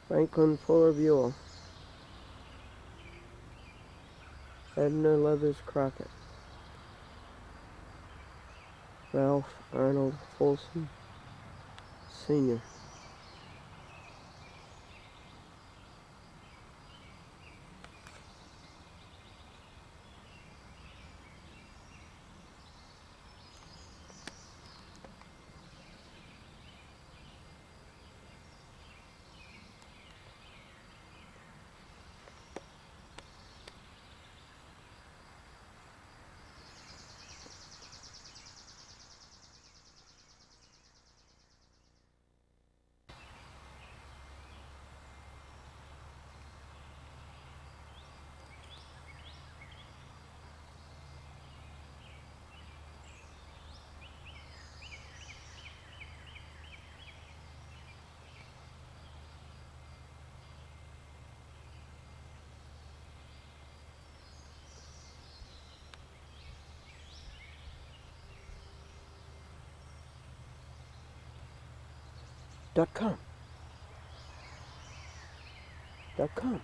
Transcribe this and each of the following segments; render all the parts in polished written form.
Franklin Fuller Buell, Edna Leathers Crockett, Ralph Arnold Folsom, Sr. .com. .com.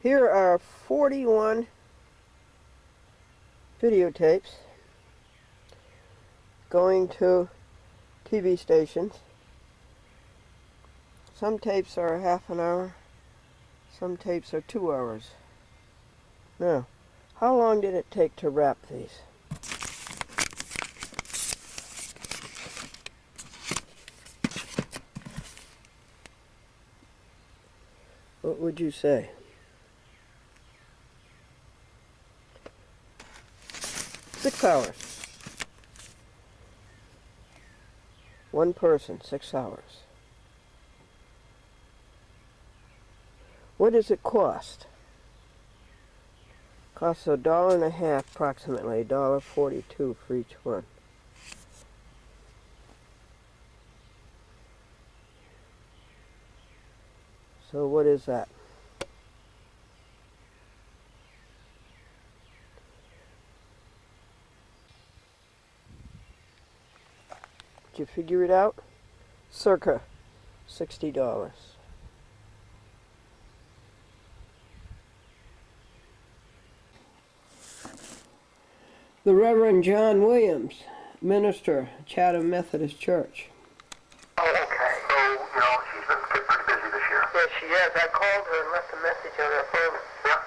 Here are 41 videotapes going to TV stations. Some tapes are half an hour, some tapes are 2 hours. Now, how long did it take to wrap these? What would you say? 6 hours. One person, 6 hours. What does it cost? Costs $1.50 approximately, $1.42 for each one. So what is that? Did you figure it out? Circa $60. The Reverend John Williams, minister, Chatham Methodist Church. Oh, okay. So, you know, she's been pretty busy this year. Yes, she has. I called her and left a message on her phone. Yep,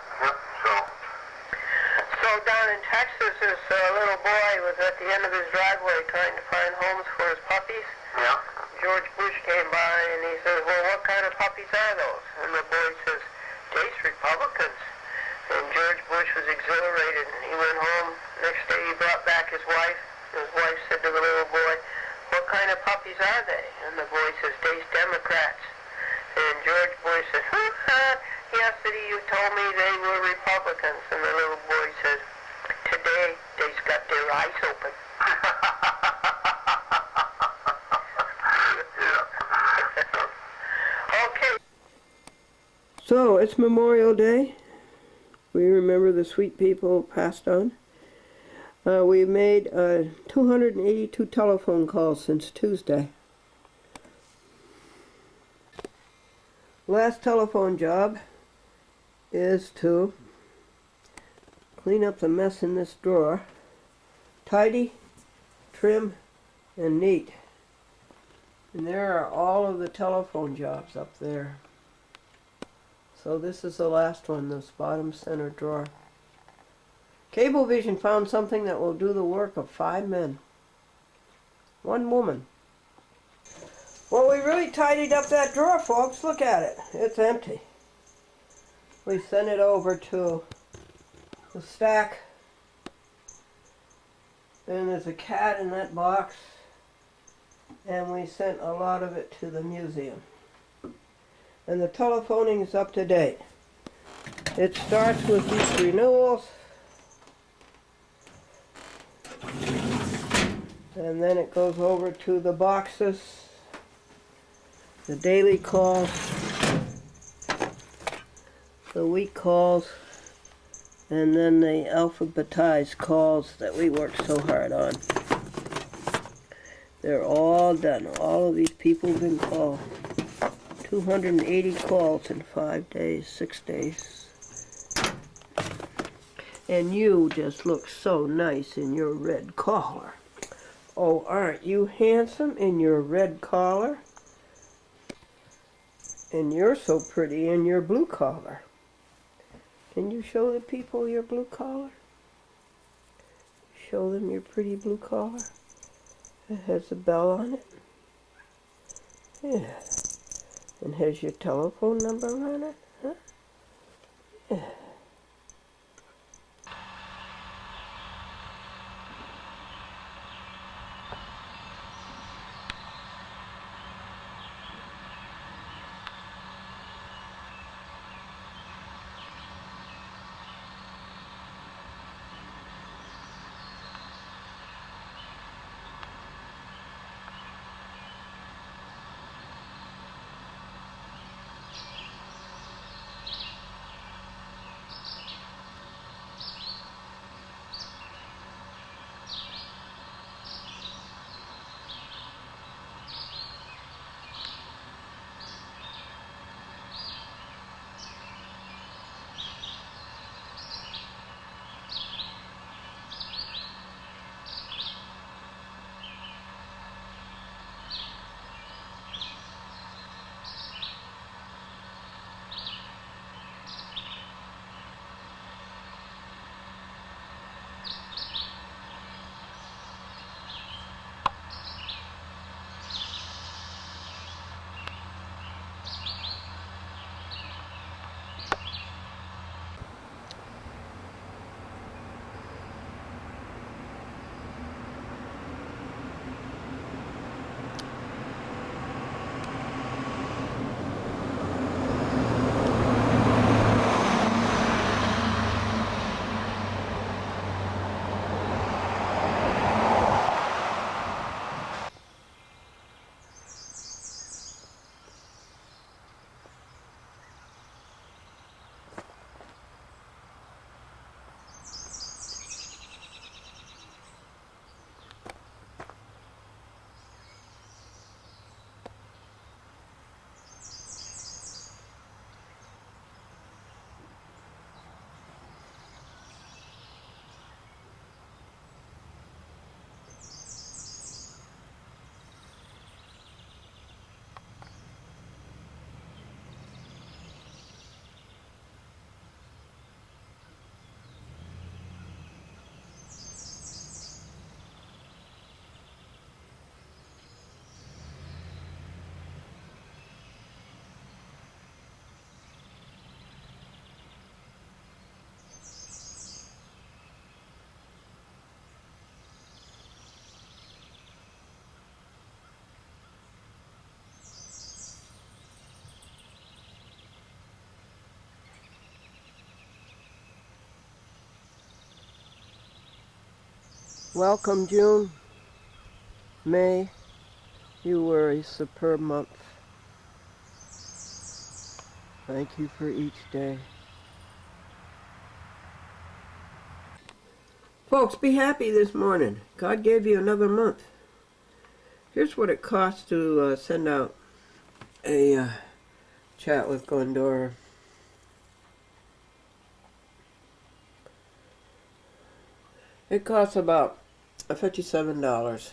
So down in Texas, this little boy was at the end of his driveway trying to find homes for his puppies. Yeah. George Bush came by and he says, well, what kind of puppies are those? And the boy says, Dace Republicans. And George Bush was exhilarated and he went home. Next day he brought back his wife. His wife said to the little boy, what kind of puppies are they? And the boy says, Dace Democrats. And George Bush says, yesterday you told me they were Republicans. And the little boy says, today they've got their eyes open. Okay. So, it's Memorial Day. We remember the sweet people passed on. We made 282 telephone calls since Tuesday. Last telephone job is to clean up the mess in this drawer. Tidy, trim, and neat. And there are all of the telephone jobs up there. So this is the last one, this bottom center drawer. Cablevision found something that will do the work of 5 men. 1 woman. Well, we really tidied up that drawer, folks. Look at it. It's empty. We sent it over to the stack. And there's a cat in that box. And we sent a lot of it to the museum. And the telephoning is up to date. It starts with these renewals. And then it goes over to the boxes, the daily calls, the week calls, and then the alphabetized calls that we worked so hard on. They're all done. All of these people have been called. 280 calls in 5 days, 6 days. And you just look so nice in your red collar. Oh, aren't you handsome in your red collar? And you're so pretty in your blue collar. Can you show the people your blue collar? Show them your pretty blue collar. It has a bell on it. Yeah. And has your telephone number on it? Huh? Yeah. Welcome, June. May. You were a superb month. Thank you for each day. Folks, be happy this morning. God gave you another month. Here's what it costs to send out a chat with Glendora. It costs about $57.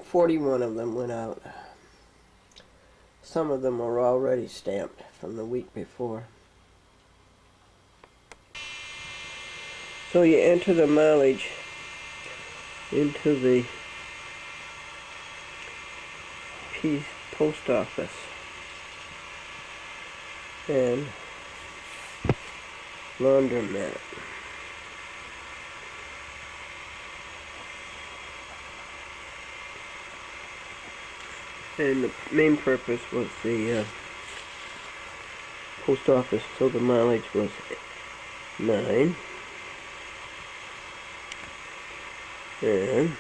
41 of them went out. Some of them are already stamped from the week before. So you enter the mileage into the post office and laundromat. And the main purpose was the post office, so the mileage was 9. And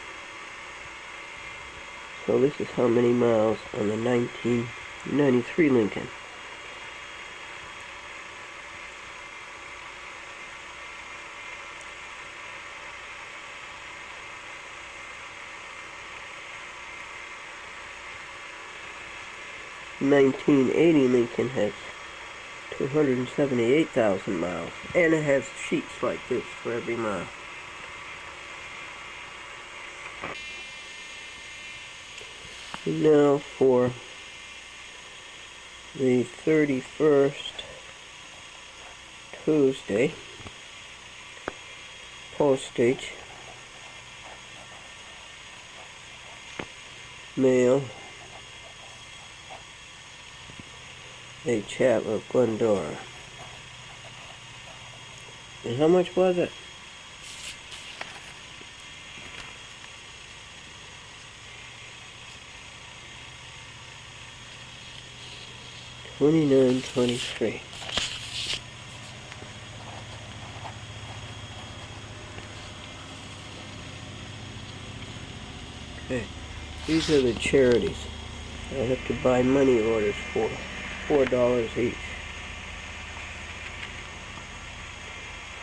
so this is how many miles on the 1993 Lincoln. The 1980 Lincoln has 278,000 miles, and it has sheets like this for every mile. And now for the 31st Tuesday, postage, mail, a chat with Glendora. And how much was it? $29.23. Okay, these are the charities I have to buy money orders for. $4 each.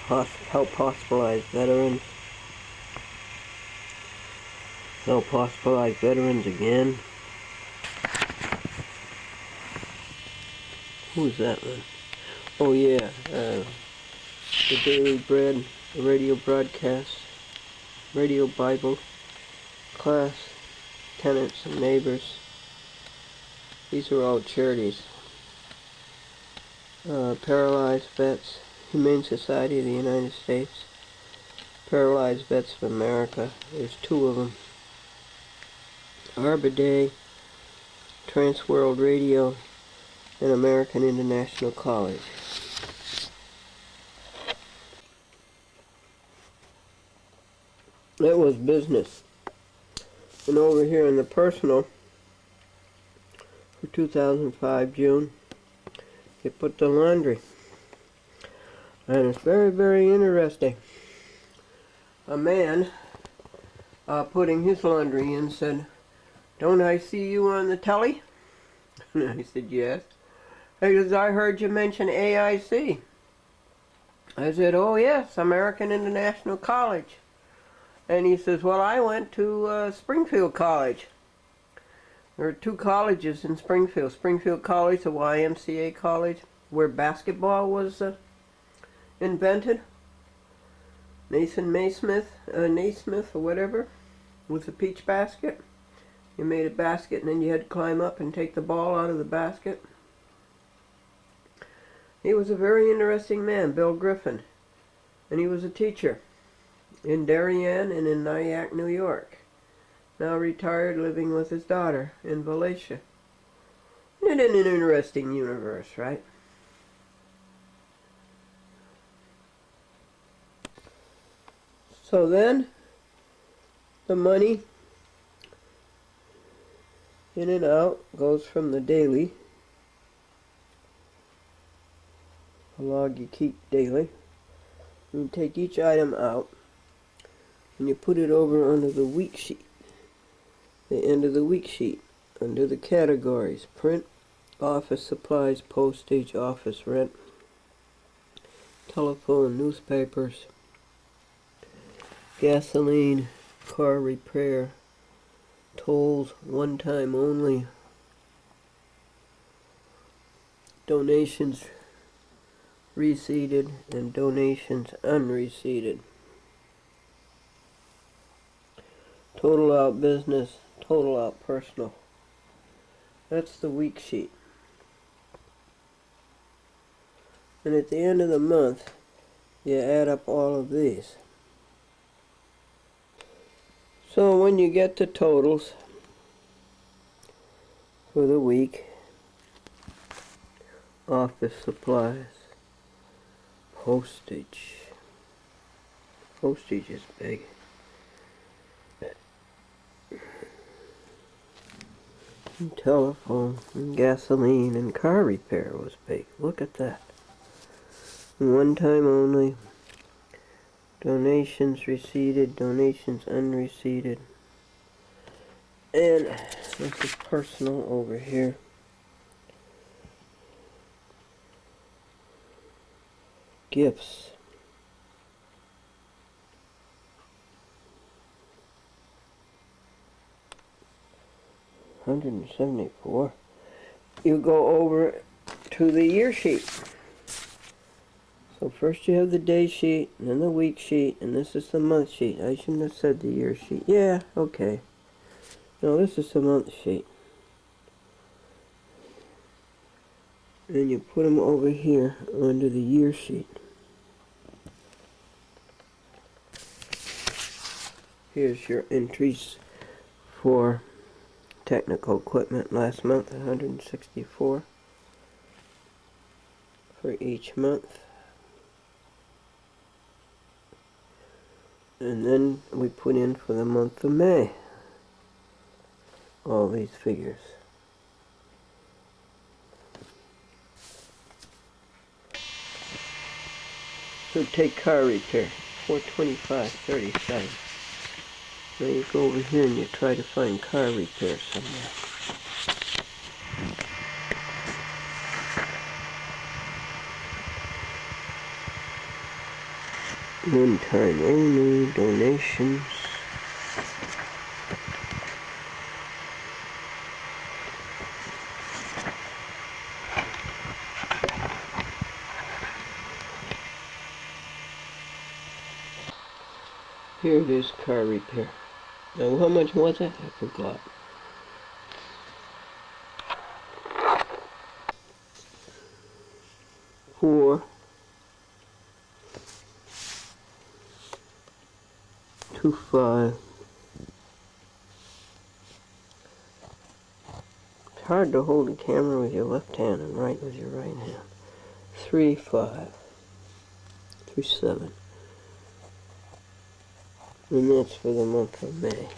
Help hospitalized veterans. Help hospitalized veterans again. Who's that one? Oh yeah, the Daily Bread, the radio broadcast, radio Bible, class, tenants and neighbors. These are all charities. Paralyzed Vets, Humane Society of the United States, Paralyzed Vets of America, there's 2 of them, Arbor Day, Trans World Radio, and American International College. That was business. And over here in the personal, for 2005 June, they put the laundry. And it's very, very interesting. A man putting his laundry in said, "Don't I see you on the telly?" And I said, "Yes." He goes, "I heard you mention AIC." I said, "Oh yes, American International College." And he says, "Well, I went to Springfield College." There are 2 colleges in Springfield. Springfield College, the YMCA college, where basketball was invented. Naismith or whatever, with the peach basket. You made a basket and then you had to climb up and take the ball out of the basket. He was a very interesting man, Bill Griffin. And he was a teacher in Darien and in Nyack, New York. Now retired, living with his daughter in Valencia. Isn't it an interesting universe, right? So then, the money in and out goes from the daily, a log you keep daily. You take each item out and you put it over under the week sheet. The end of the week sheet, under the categories: print, office supplies, postage, office rent, telephone, newspapers, gasoline, car repair, tolls one time only, donations receipted and donations unreceipted, total out business, total out personal. That's the week sheet. And at the end of the month, you add up all of these. So when you get the totals for the week, office supplies, postage. Postage is big. And telephone, and gasoline, and car repair was big. Look at that. One time only. Donations receipted, donations unreceipted. And this is personal over here. Gifts. $174. You go over to the year sheet. So first you have the day sheet, and then the week sheet, and this is the month sheet. I shouldn't have said the year sheet. Yeah, okay. No, this is the month sheet. And you put them over here under the year sheet. Here's your entries for technical equipment last month, 164 for each month. And then we put in for the month of May all these figures. So take car repair, $425.37. Now you go over here and you try to find car repair somewhere. One time only, donations. Here it is, car repair. Now how much was it? I forgot. $4, $2.5. It's hard to hold the camera with your left hand and write with your right hand. $3.5, $3.7. And that's for the month of May.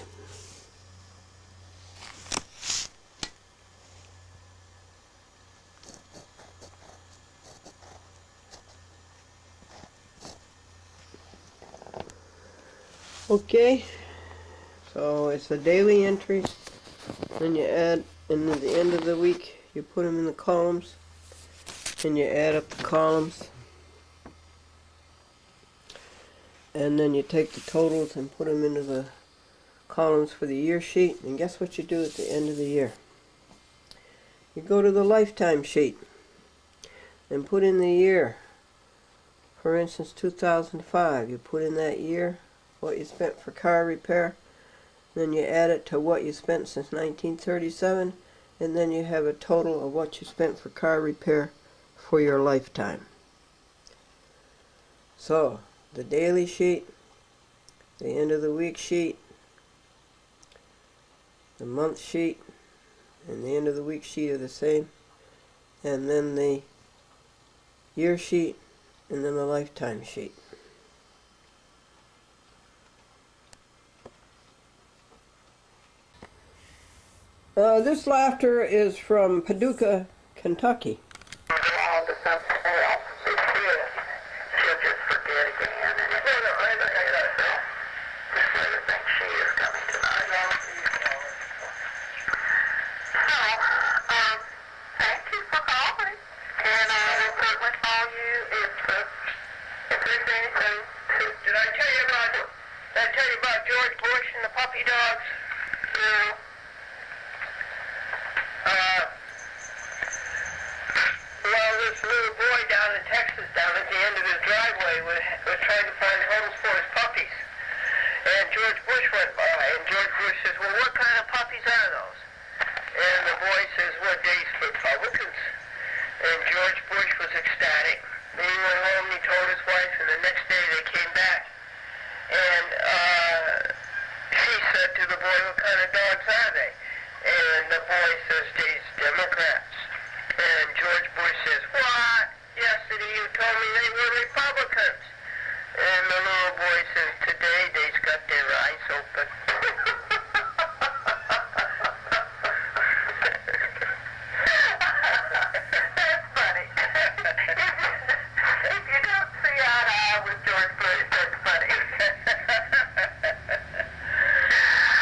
Okay, so it's the daily entries. Then you add, and at the end of the week, you put them in the columns, and you add up the columns. And then you take the totals and put them into the columns for the year sheet. And guess what you do at the end of the year? You go to the lifetime sheet and put in the year. For instance, 2005. You put in that year, what you spent for car repair. Then you add it to what you spent since 1937. And then you have a total of what you spent for car repair for your lifetime. So, the daily sheet, the end of the week sheet, the month sheet, and the end of the week sheet are the same, and then the year sheet, and then the lifetime sheet. This laughter is from Paducah, Kentucky. Did I tell you about Did I tell you about George Bush and the puppy dogs? No. Well, this little boy down in Texas, down at the end of his driveway, was trying to find homes for his puppies. And George Bush went by, and George Bush says, well, what kind of puppies are those? And the boy says, well, days for Republicans. And George Bush was ecstatic. Then he went home and he told his wife, and the next day they came back. And she said to the boy, what kind of dogs are they? And the boy says, these Democrats. And George Bush says, what? Yesterday you told me they were Republicans. And the little boy says, today they've got their eyes open. That's funny. If you don't see eye to eye with George Bush, that's funny.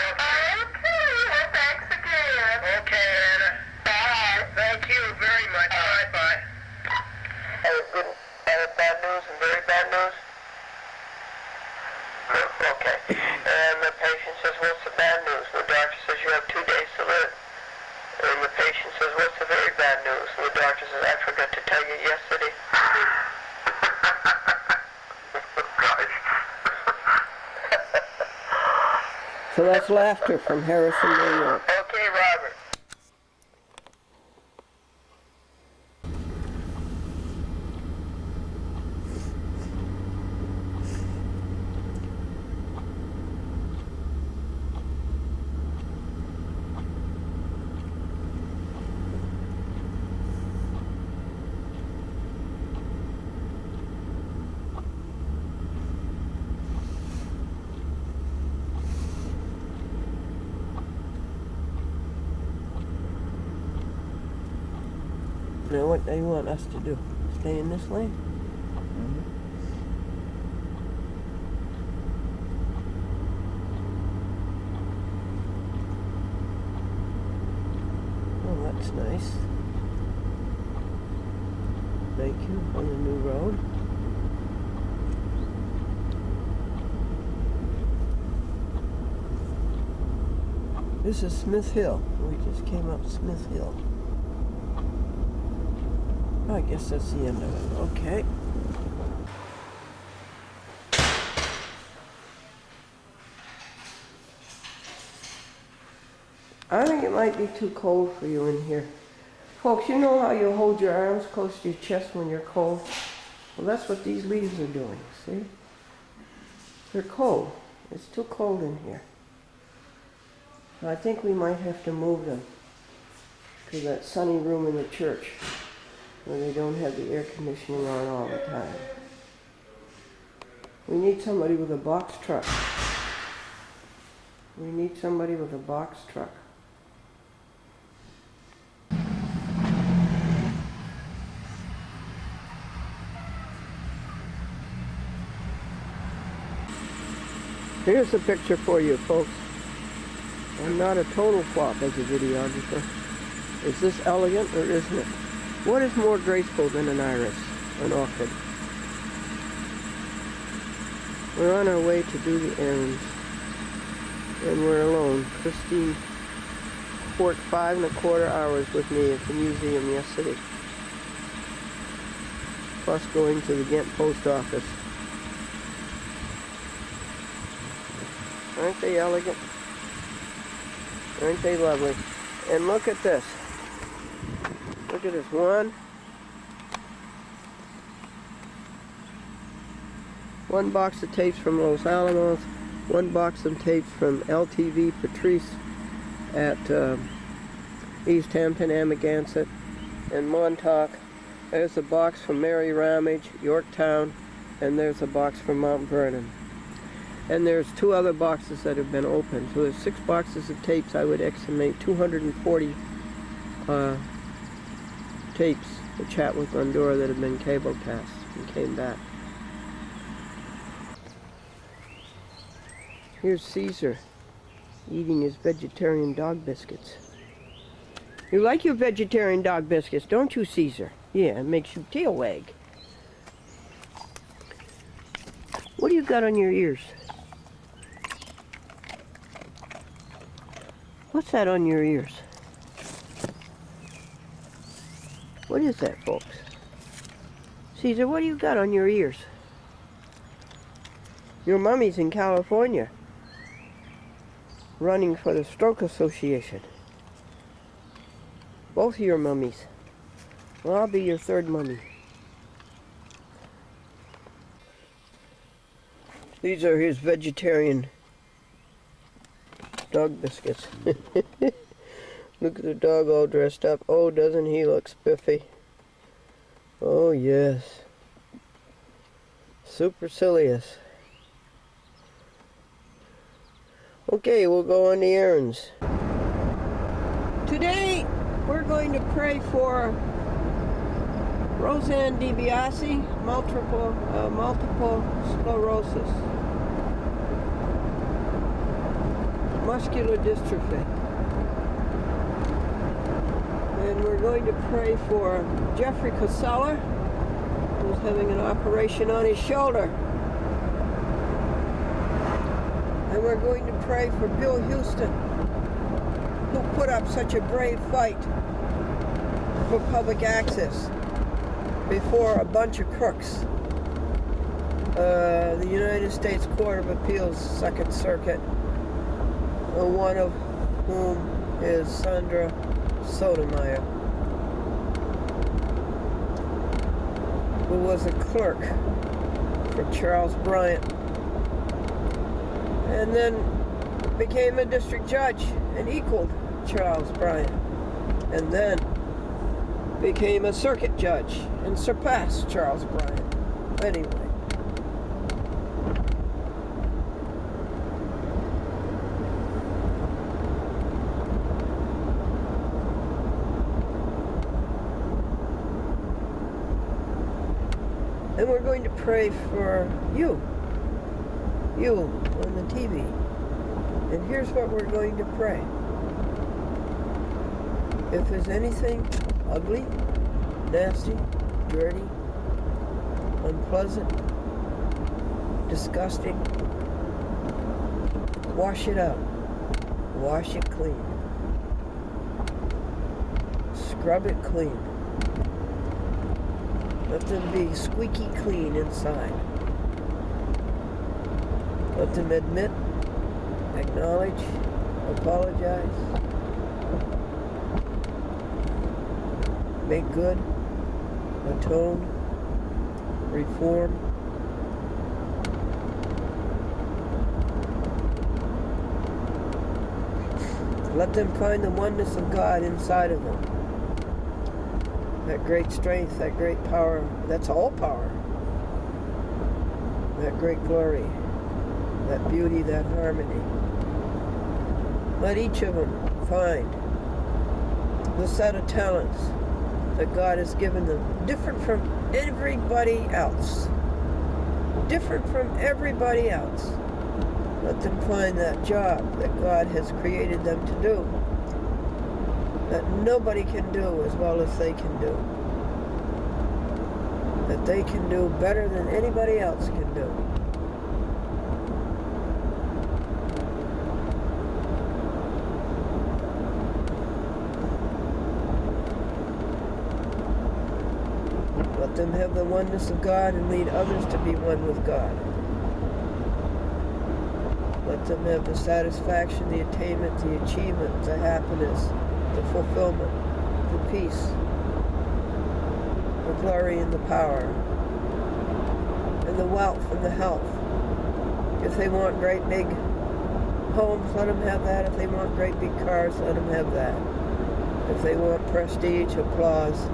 Okay, well, thanks again. Okay, Anna. Bye. Thank you very much. Bye-bye. I have bad news and very bad news. Okay. And the patient says, what's the bad news? And the doctor says, you have 2 days to live. And the patient says, what's the very bad news? And the doctor says, I forgot to tell you yesterday. So that's laughter from Harrison, New York. Okay, Robert. Now what they want us to do? Stay in this lane? Oh, that's nice. Thank you on the new road. This is Smith Hill. We just came up Smith Hill. I guess that's the end of it. Okay. I think it might be too cold for you in here. Folks, you know how you hold your arms close to your chest when you're cold? Well, that's what these leaves are doing, see? They're cold. It's too cold in here. I think we might have to move them to that sunny room in the church where they don't have the air conditioning on all the time. We need somebody with a box truck. We need somebody with a box truck. Here's a picture for you, folks. I'm not a total flop as a videographer. Is this elegant or isn't it? What is more graceful than an iris, an orchid? We're on our way to do the errands. And we're alone. Christine worked 5¼ hours with me at the museum yesterday. Plus going to the Ghent post office. Aren't they elegant? Aren't they lovely? And look at this. Look at this. One box of tapes from Los Alamos, one box of tapes from LTV Patrice at East Hampton, Amagansett, and Montauk. There's a box from Mary Ramage, Yorktown, and there's a box from Mount Vernon. And there's 2 other boxes that have been opened. So there's 6 boxes of tapes. I would estimate 240 tapes, the chat with Glendora, that have been cable cast and came back. Here's Caesar eating his vegetarian dog biscuits. You like your vegetarian dog biscuits, don't you, Caesar? Yeah, it makes your tail wag. What do you got on your ears? What's that on your ears? What is that, folks? Caesar, what do you got on your ears? Your mummy's in California, running for the Stroke Association. Both of your mummies. Well, I'll be your third mummy. These are his vegetarian dog biscuits. Look at the dog all dressed up. Oh, doesn't he look spiffy? Oh, yes. Supercilious. Okay, we'll go on the errands. Today, we're going to pray for Roseanne DiBiase, multiple sclerosis, muscular dystrophy. And we're going to pray for Jeffrey Casella, who's having an operation on his shoulder. And we're going to pray for Bill Houston, who put up such a brave fight for public access before a bunch of crooks. The United States Court of Appeals, Second Circuit, one of whom is Sandra Sotomayor, who was a clerk for Charles Bryant, and then became a district judge and equaled Charles Bryant, and then became a circuit judge and surpassed Charles Bryant. Anyway. And we're going to pray for you on the TV. And here's what we're going to pray. If there's anything ugly, nasty, dirty, unpleasant, disgusting, wash it out. Wash it clean. Scrub it clean. Let them be squeaky clean inside. Let them admit, acknowledge, apologize, make good, atone, reform. Let them find the oneness of God inside of them. That great strength, that great power, that's all power. That great glory, that beauty, that harmony. Let each of them find the set of talents that God has given them, different from everybody else. Different from everybody else. Let them find that job that God has created them to do, that nobody can do as well as they can do, that they can do better than anybody else can do. Let them have the oneness of God and lead others to be one with God. Let them have the satisfaction, the attainment, the achievement, the happiness, the fulfillment, the peace, the glory and the power, and the wealth and the health. If they want great big homes, let them have that. If they want great big cars, let them have that. If they want prestige, applause,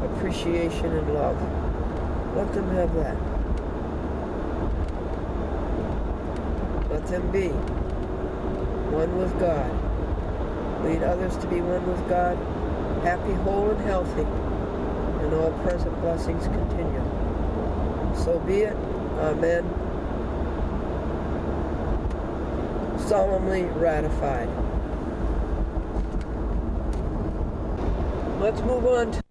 appreciation, and love, let them have that. Let them be one with God. Lead others to be one with God, happy, whole, and healthy, and all present blessings continue. So be it. Amen. Solemnly ratified. Let's move on to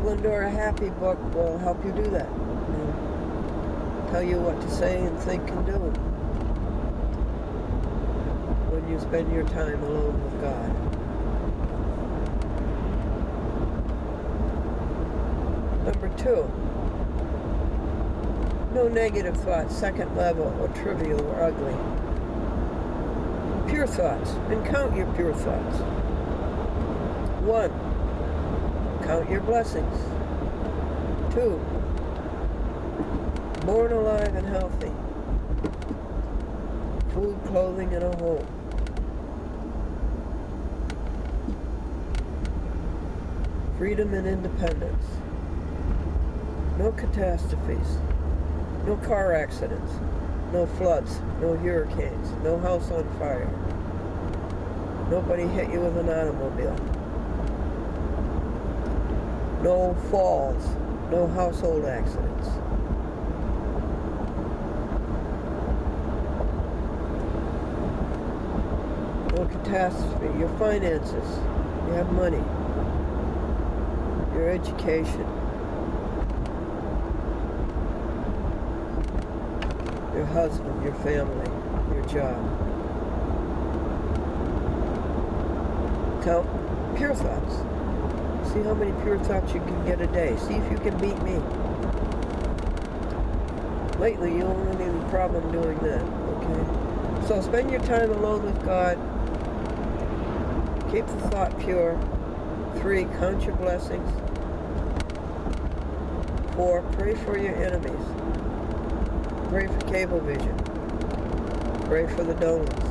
Glendora Happy book will help you do that. Tell you what to say and think and do when you spend your time alone with God. Number 2, no negative thoughts, second level, or trivial or ugly. Pure thoughts, and count your pure thoughts. 1, count your blessings. 2, born alive and healthy. Food, clothing, and a home. Freedom and independence. No catastrophes. No car accidents. No floods. No hurricanes. No house on fire. Nobody hit you with an automobile. No falls. No household accidents. No catastrophe. Your finances. You have money. Your education. Your husband, your family, your job. Count pure thoughts. See how many pure thoughts you can get a day. See if you can beat me. Lately, you don't have any problem doing that, okay? So spend your time alone with God. Keep the thought pure. 3, count your blessings. 4, pray for your enemies. Pray for Cablevision. Pray for the donuts.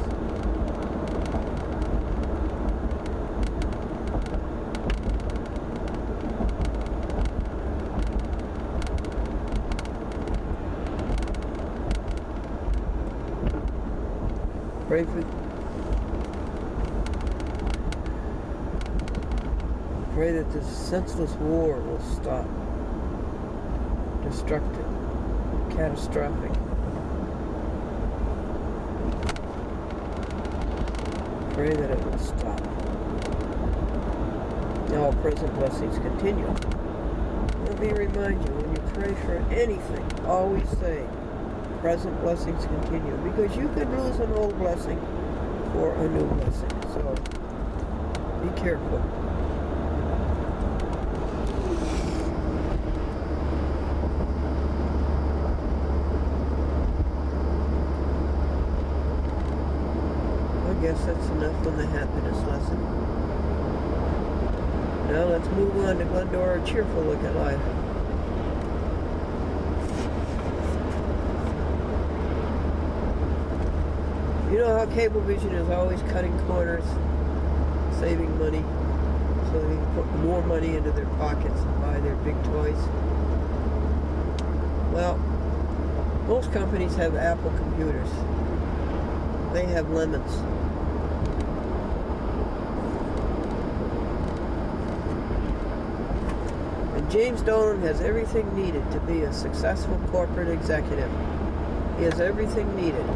Pray that this senseless war will stop. Destructive. Catastrophic. Pray that it will stop. Now, present blessings continue. Let me remind you, when you pray for anything, always say, present blessings continue. Because you could lose an old blessing for a new blessing. So, be careful. I guess that's enough on the happiness lesson. Now let's move on to Glendora, a cheerful look at life. You know how Cablevision is always cutting corners, saving money, so they can put more money into their pockets and buy their big toys? Well, most companies have Apple computers. They have lemons. And James Dolan has everything needed to be a successful corporate executive. He has everything needed.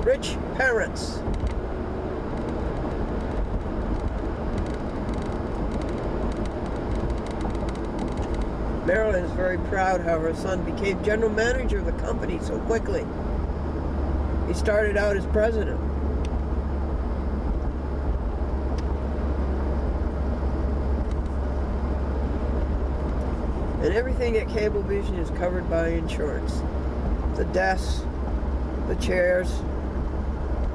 Rich parents. Marilyn is very proud how her son became general manager of the company so quickly. He started out as president. And everything at Cablevision is covered by insurance. The desks, the chairs,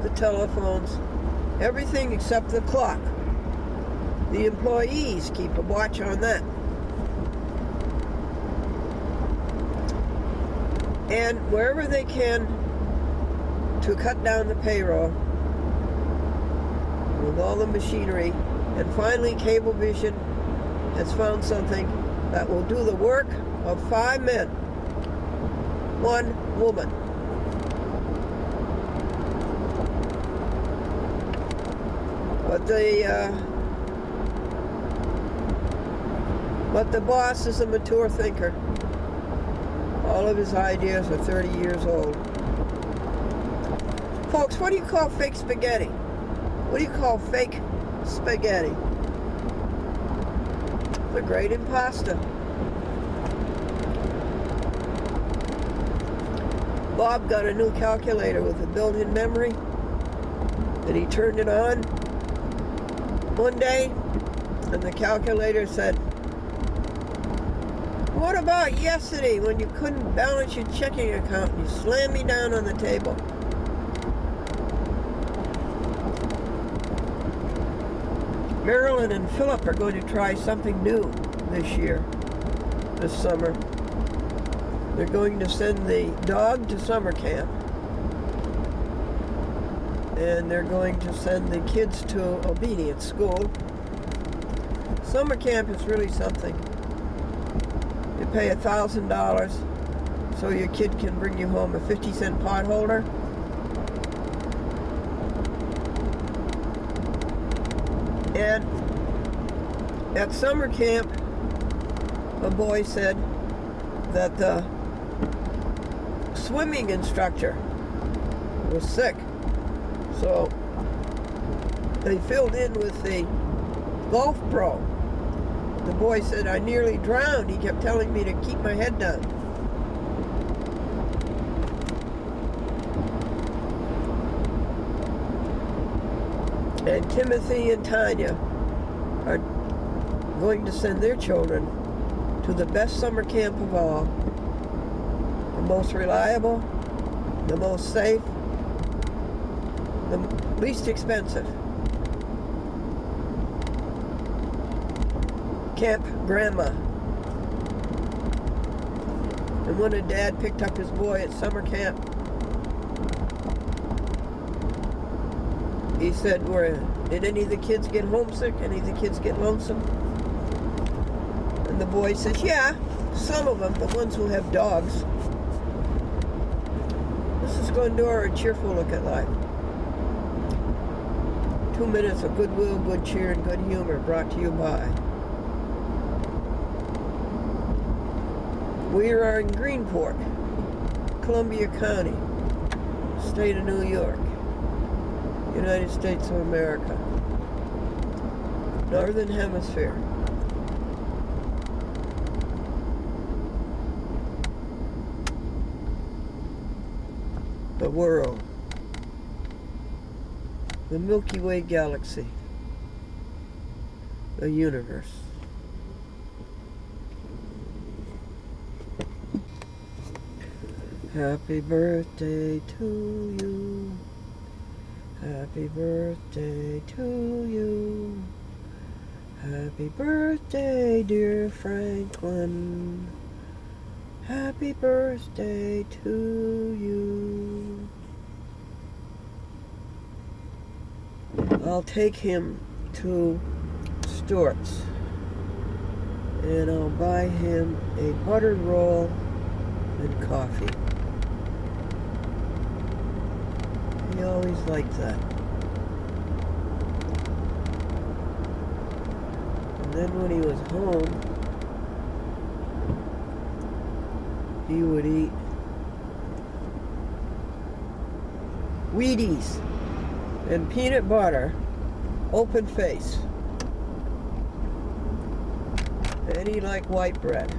the telephones, everything except the clock. The employees keep a watch on that. And wherever they can to cut down the payroll with all the machinery, and finally Cablevision has found something that will do the work of 5 men, 1 woman. But the boss is a mature thinker. All of his ideas are 30 years old. Folks, what do you call fake spaghetti? What do you call fake spaghetti? The Great Imposter. Bob got a new calculator with a built-in memory, and he turned it on one day, and the calculator said, "What about yesterday when you couldn't balance your checking account and you slammed me down on the table?" Marilyn and Philip are going to try something new this summer. They're going to send the dog to summer camp. And they're going to send the kids to obedience school. Summer camp is really something. You pay $1,000 so your kid can bring you home a 50-cent pot holder. And at summer camp, a boy said that the swimming instructor was sick. So they filled in with the golf pro. The boy said, "I nearly drowned. He kept telling me to keep my head down." And Timothy and Tanya are going to send their children to the best summer camp of all. The most reliable, the most safe, the least expensive. Camp Grandma. And when a dad picked up his boy at summer camp, he said, "Did any of the kids get homesick? Any of the kids get lonesome?" And the boy says, "Yeah, some of them, the ones who have dogs." This is Glendora, a cheerful look at life. 2 minutes of goodwill, good cheer, and good humor brought to you by. We are in Greenport, Columbia County, State of New York, United States of America, Northern Hemisphere. The world. The Milky Way galaxy. The universe. Happy birthday to you. Happy birthday to you. Happy birthday, dear Franklin. Happy birthday to you. I'll take him to Stewart's and I'll buy him a buttered roll and coffee. He always liked that. And then when he was home, he would eat Wheaties and peanut butter, open face. And he liked white bread,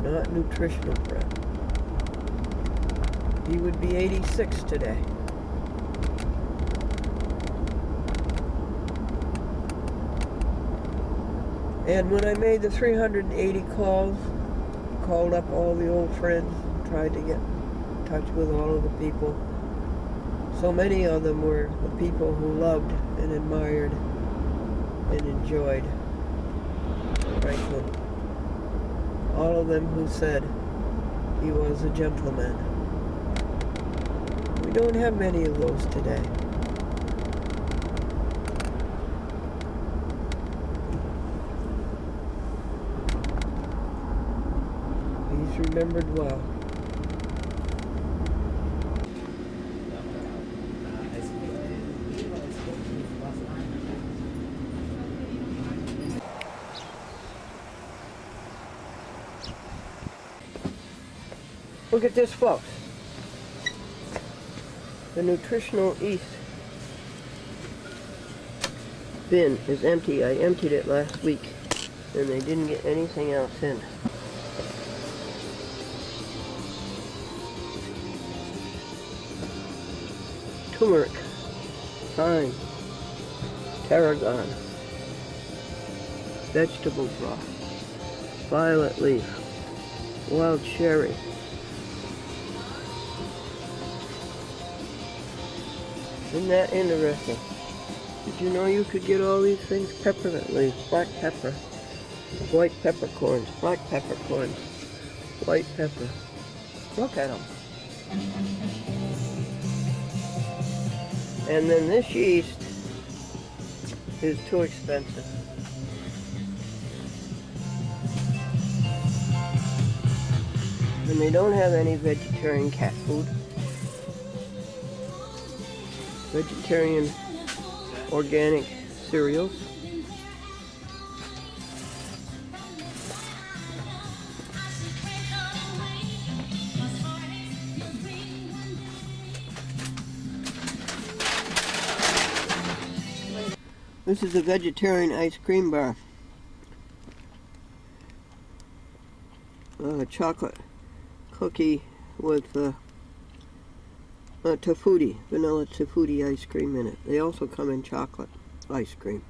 not nutritional bread. He would be 86 today. And when I made the 380 calls, called up all the old friends, tried to get in touch with all of the people. So many of them were the people who loved and admired and enjoyed Franklin. All of them who said he was a gentleman. We don't have many of those today. He's remembered well. Look at this, folks. The nutritional yeast bin is empty. I emptied it last week. and they didn't get anything else in. Turmeric, thyme, tarragon, vegetable broth, violet leaf, wild cherry. Isn't that interesting? Did you know you could get all these things? Peppermint leaf, black pepper, white peppercorns, black peppercorns, white pepper. Look at them. And then this yeast is too expensive. And they don't have any vegetarian cat food. Vegetarian organic cereals. This is a vegetarian ice cream bar. Chocolate cookie with tafuti, vanilla tafuti ice cream in it. They also come in chocolate ice cream.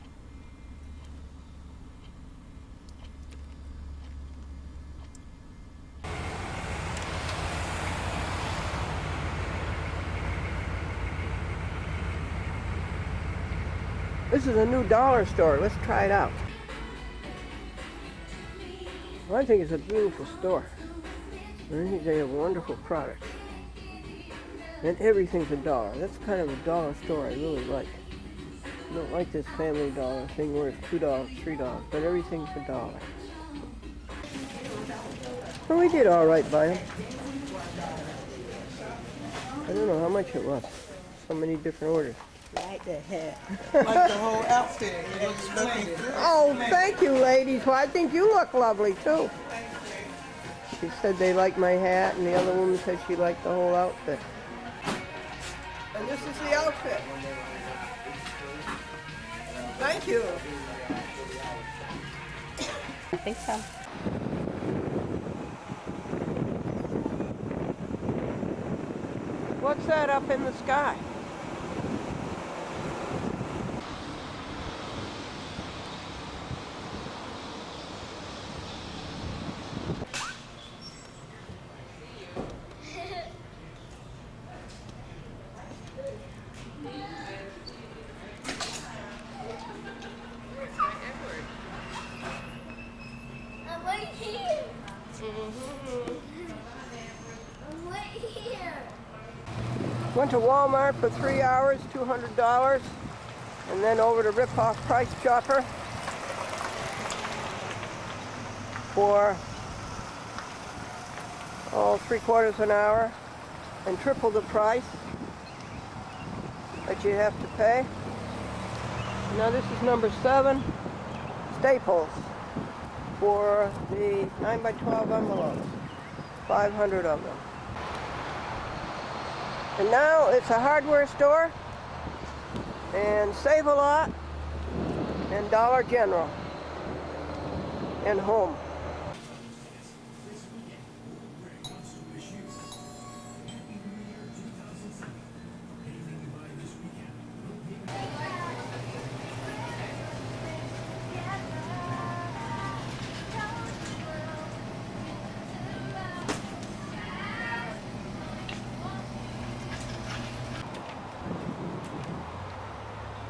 This is a new dollar store. Let's try it out. Well, I think it's a beautiful store. I think they have wonderful products. And everything's $1. That's kind of a dollar store I really like. I don't like this Family Dollar thing where it's $2, $3, but everything's $1. Well, we did all right by them. I don't know how much it was. So many different orders. Like the hair. Like the whole outfit. It looks looking good. Oh, thank you, ladies. Well, I think you look lovely, too. She said they liked my hat, and the other woman said she liked the whole outfit. And this is the outfit. Thank you. I think so. What's that up in the sky? I'm right here. I'm right here. Went to Walmart for 3 hours, $200, and then over to Rip-Off Price Chopper for, 3/4 an hour, and triple the price that you have to pay. Now this is number 7, Staples, for the 9x12 envelopes, 500 of them. And now it's a hardware store, and Save a Lot, and Dollar General, and Home.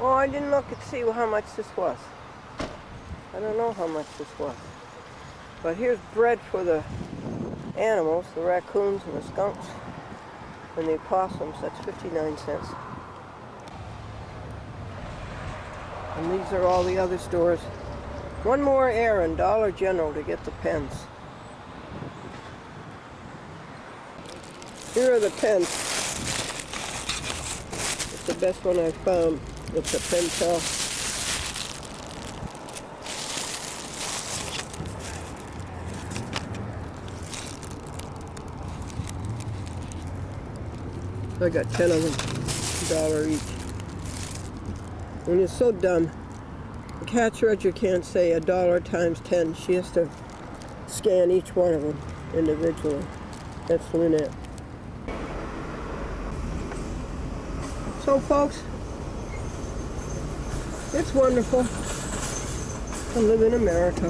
Oh, I didn't look and see how much this was. I don't know how much this was. But here's bread for the animals, the raccoons and the skunks and the opossums. That's 59 cents. And these are all the other stores. One more errand, Dollar General, to get the pens. Here are the pens. It's the best one I've found. It's a Pentel. I got 10 of them, $1 each. And it's so dumb. Catch Roger can't say $1 times 10. She has to scan each one of them individually. That's Lynette. So folks, it's wonderful to live in America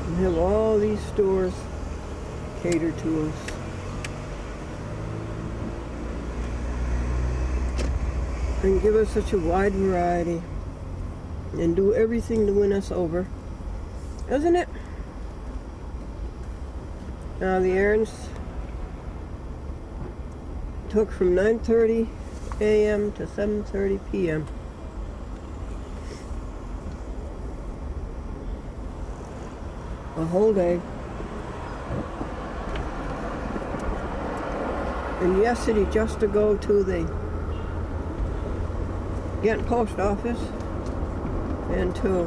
and have all these stores cater to us. And give us such a wide variety and do everything to win us over, isn't it? Now the errands took from 9:30 a.m. to 7:30 p.m. A whole day. And yesterday just to go to the Ghent post office and to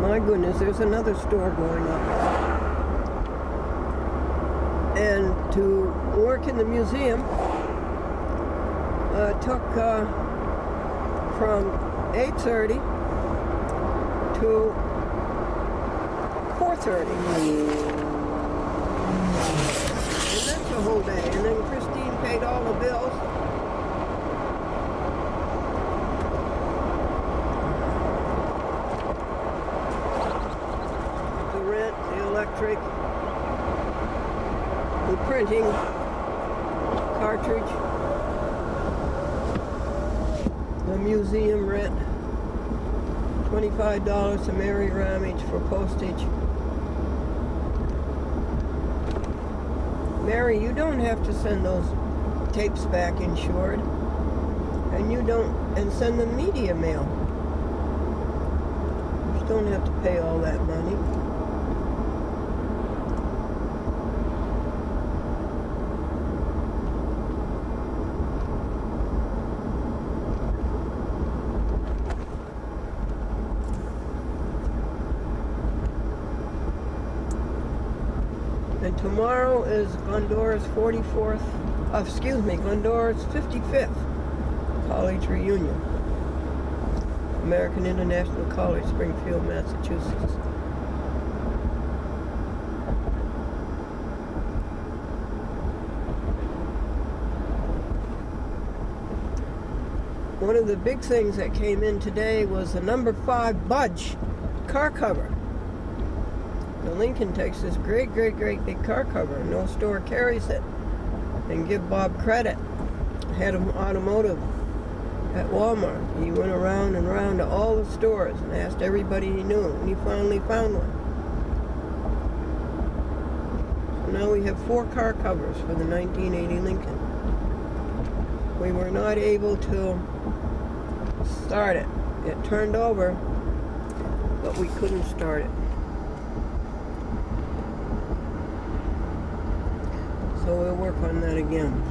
my goodness, there's another store going up. And to work in the museum took from 8:30 to 4:30. And that's the whole day. And then Christine paid all the bills. The rent, the electric, the printing cartridge, the museum rent, $25 to Mary Ramage for postage. Mary, you don't have to send those tapes back insured. And you don't, and send them media mail. You don't have to pay all that money. And tomorrow is Glendora's Glendora's 55th college reunion. American International College, Springfield, Massachusetts. One of the big things that came in today was the number 5 Budge car cover. The Lincoln takes this great big car cover, and no store carries it. And give Bob credit. Head of automotive at Walmart. He went around and around to all the stores and asked everybody he knew, and he finally found one. So now we have 4 car covers for the 1980 Lincoln. We were not able to start it. It turned over, but we couldn't start it. So we'll work on that again.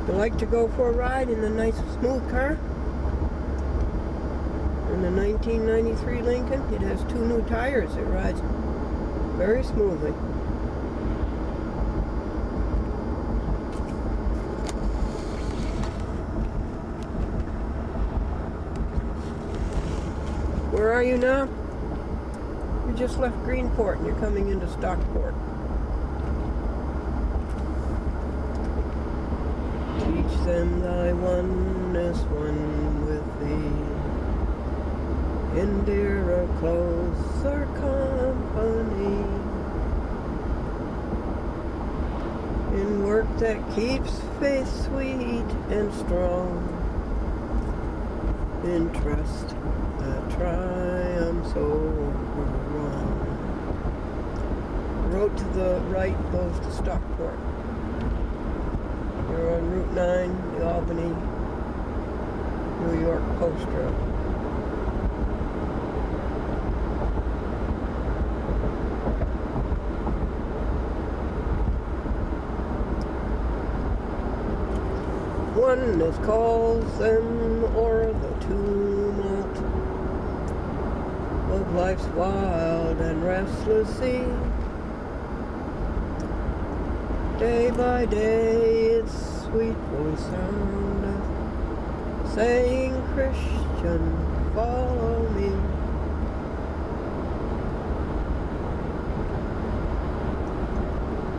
You like to go for a ride in the nice smooth car? In the 1993 Lincoln, it has 2 new tires. It rides very smoothly. Where are you now? You just left Greenport and you're coming into Stockport. Teach them thy oneness one with thee. Endear a closer company. In work that keeps faith sweet and strong. In trust that triumphs over wrong. Road to the right goes to Stockport. You're on Route 9, the Albany, New York Post Road. Oneness calls them o'er the tumult of life's wild and restless sea. Day by day its sweet voice soundeth, saying, Christian, follow me.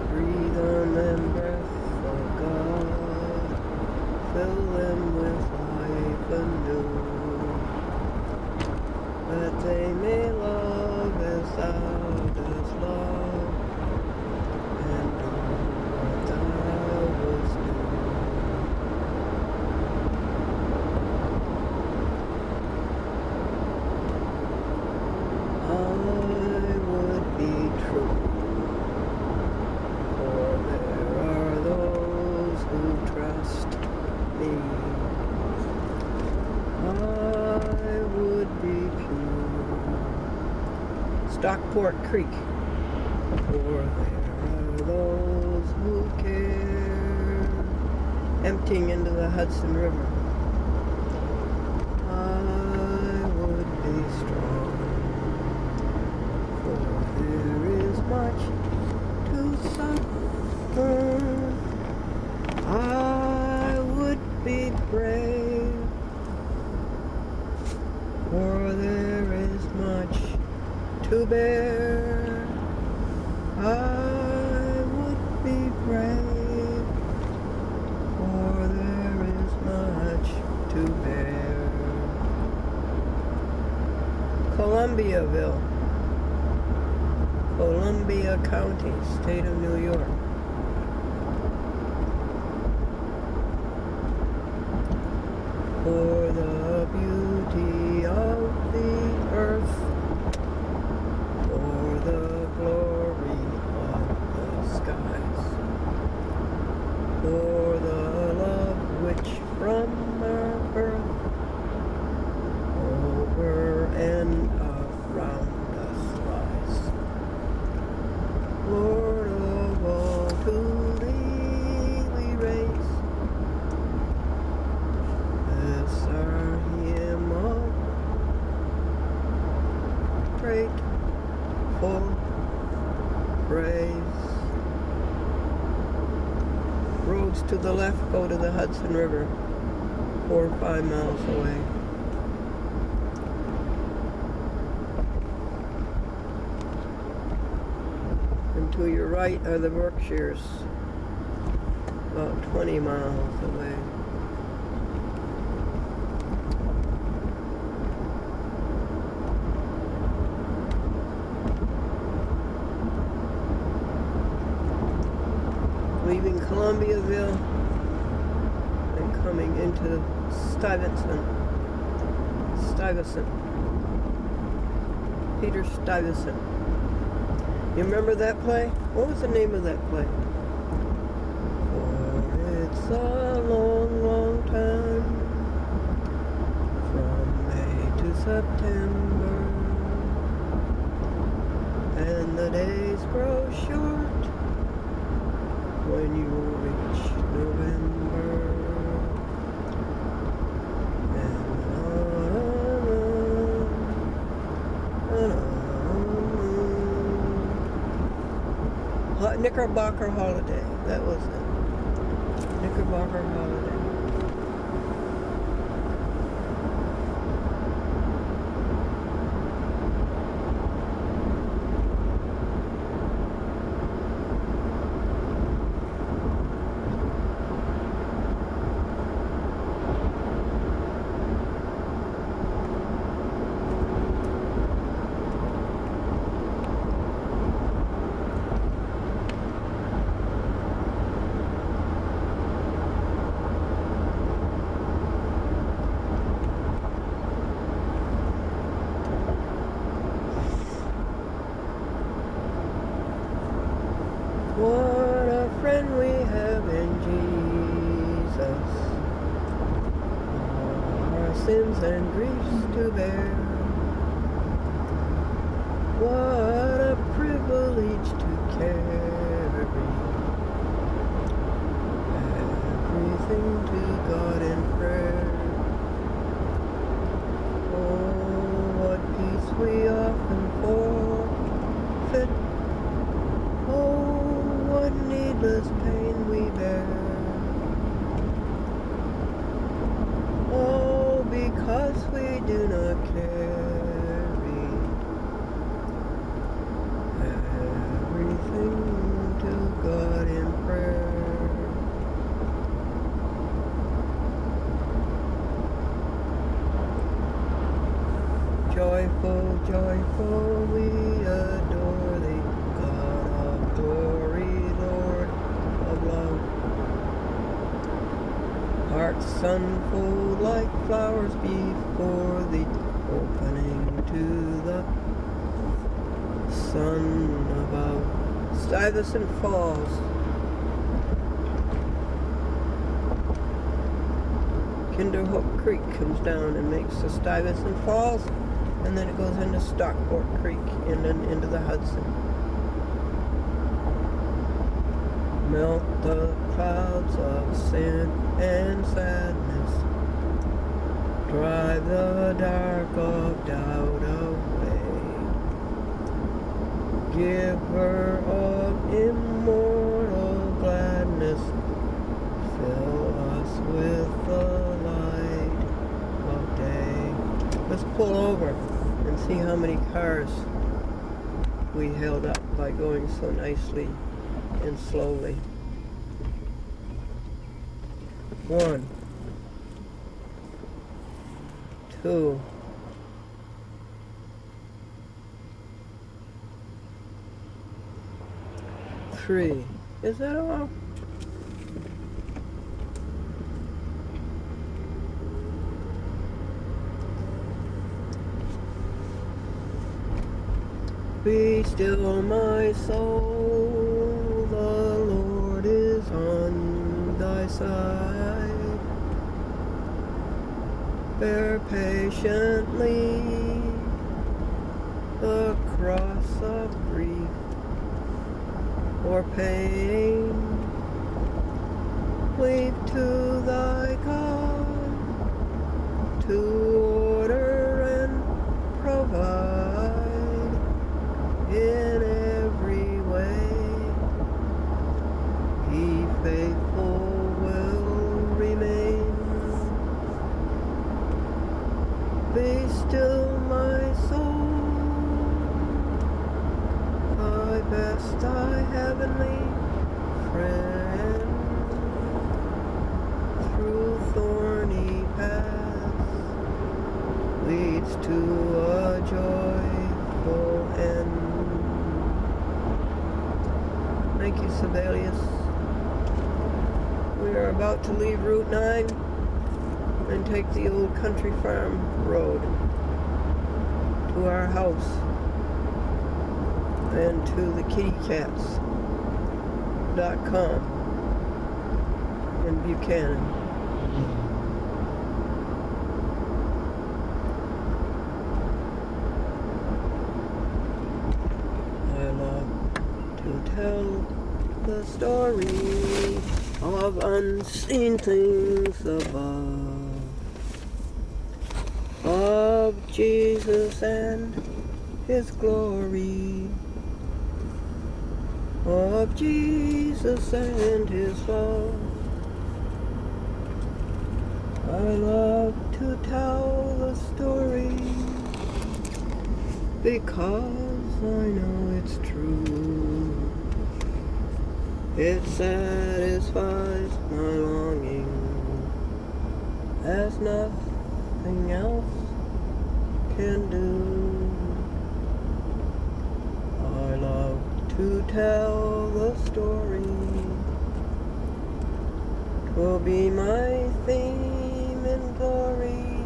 Breathe on them, breath of God, fill them with life anew, that they may love as thou dost love, and do what thou wouldst do. I would be true, for there are those who trust me. I would be pure. Stockport Creek, for there are those who care. Emptying into the Hudson River. I would be strong, for there is much to suffer. I would be brave, for there is much to bear. I would be brave, for there is much to bear. Columbiaville, Columbia County, State of New York. For the beauty of the earth, for the glory of the skies, for the love which from our birth over and around us lies. Lord of all, to thee we raise this our hymn of grateful praise. Roads to the left go to the Hudson River, 4 or 5 miles away. And to your right are the Berkshires, about 20 miles away. Leaving Columbiaville and coming into Stuyvesant. Peter Stuyvesant. You remember that play? What was the name of that play? For it's a long, long time from May to September, and the days grow short when you reach November. And Knickerbocker Holiday, that was it. Knickerbocker Holiday. What a friend we have in Jesus, our sins and griefs to bear. What a privilege to carry everything to God in prayer. Oh, what peace we often forfeit. Oh, what needless pain. gonna carry everything to God in prayer. Joyful, joyful, we adore thee, God of glory, Lord of love. Hearts unfold like flowers before thee, opening to the sun above. Stuyvesant Falls. Kinderhook Creek comes down and makes the Stuyvesant Falls, and then it goes into Stockport Creek and then into the Hudson. Melt the clouds of sin and sadness, drive the dark of doubt away, giver of immortal gladness, fill us with the light of day. Let's pull over and see how many cars we held up by going so nicely and slowly. 1, 2, 3. Is that all? Be still, my soul, the Lord is on thy side. Bear patiently the cross of grief or pain. Leave to thy God to order and provide in every way. He faithful will remain. Be still, my soul, thy best, thy heavenly friend, through thorny paths leads to a joyful end. Thank you, Sibelius. We are about to leave Route 9 and take the old country farm road to our house and to the kittycats.com in Buchanan. I love to tell the story of unseen things above, of Jesus and his glory, of Jesus and his love. I love to tell the story because I know it's true. It satisfies my longing as nothing else can do. I love to tell the story. 'Twill be my theme in glory.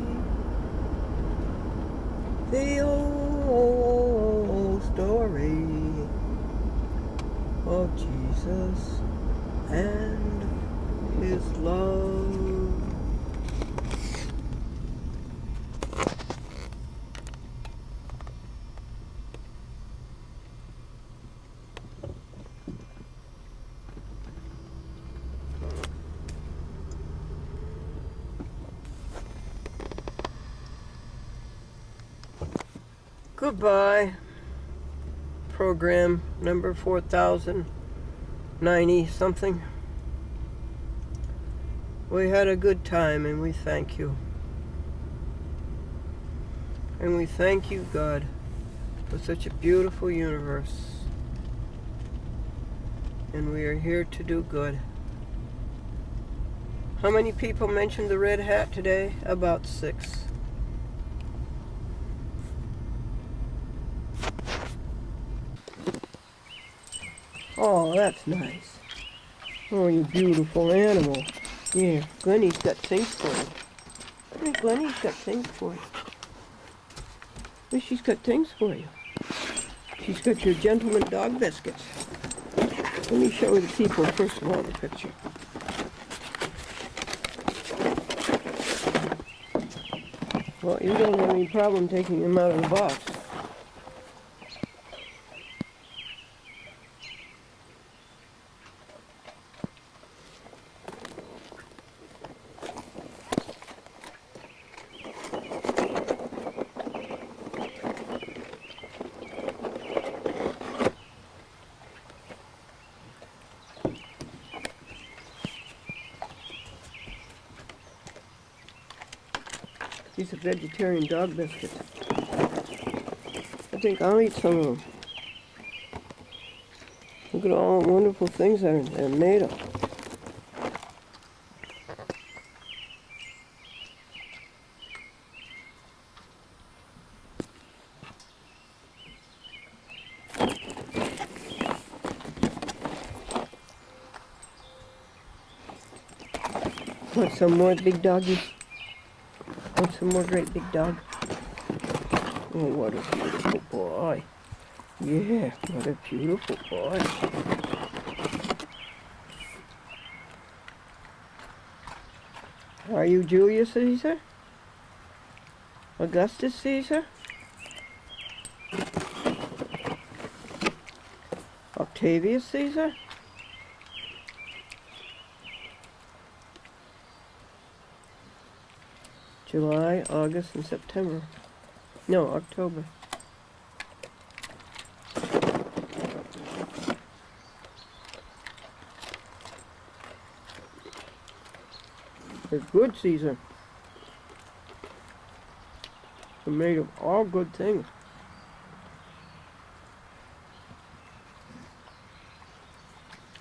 The old story of Jesus and his love. Goodbye. Program number 4090 something. We had a good time and we thank you. And we thank you, God, for such a beautiful universe. And we are here to do good. How many people mentioned the red hat today? About 6. Oh, that's nice. Oh, you beautiful animal. Yeah, Glennie's got things for you. Hey, Glennie's got things for you. Hey, she's got things for you. She's got your gentleman dog biscuits. Let me show the people first of all the picture. Well, you don't have any problem taking them out of the box. These are vegetarian dog biscuits. I think I'll eat some of them. Look at all the wonderful things they're made of. Want some more, big doggy? Want some more, great big dog? Oh, what a beautiful boy. Yeah, what a beautiful boy. Are you Julius Caesar? Augustus Caesar? Octavius Caesar? July, August, and September. No, October. They're good, Caesar. They're made of all good things.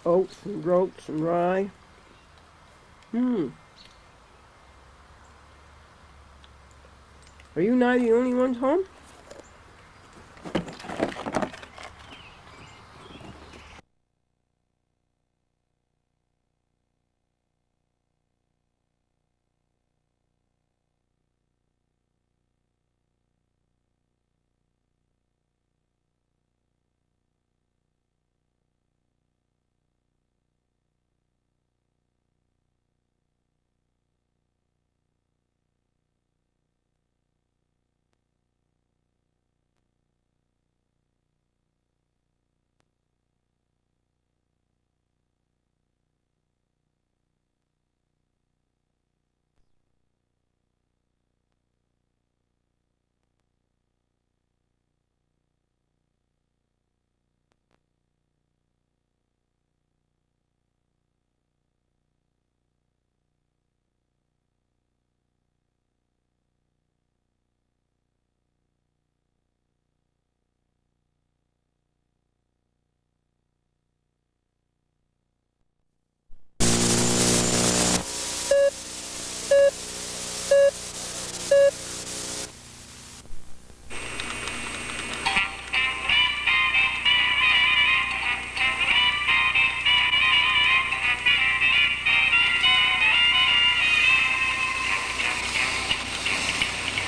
Oats and groats and rye. Are you not the only ones home?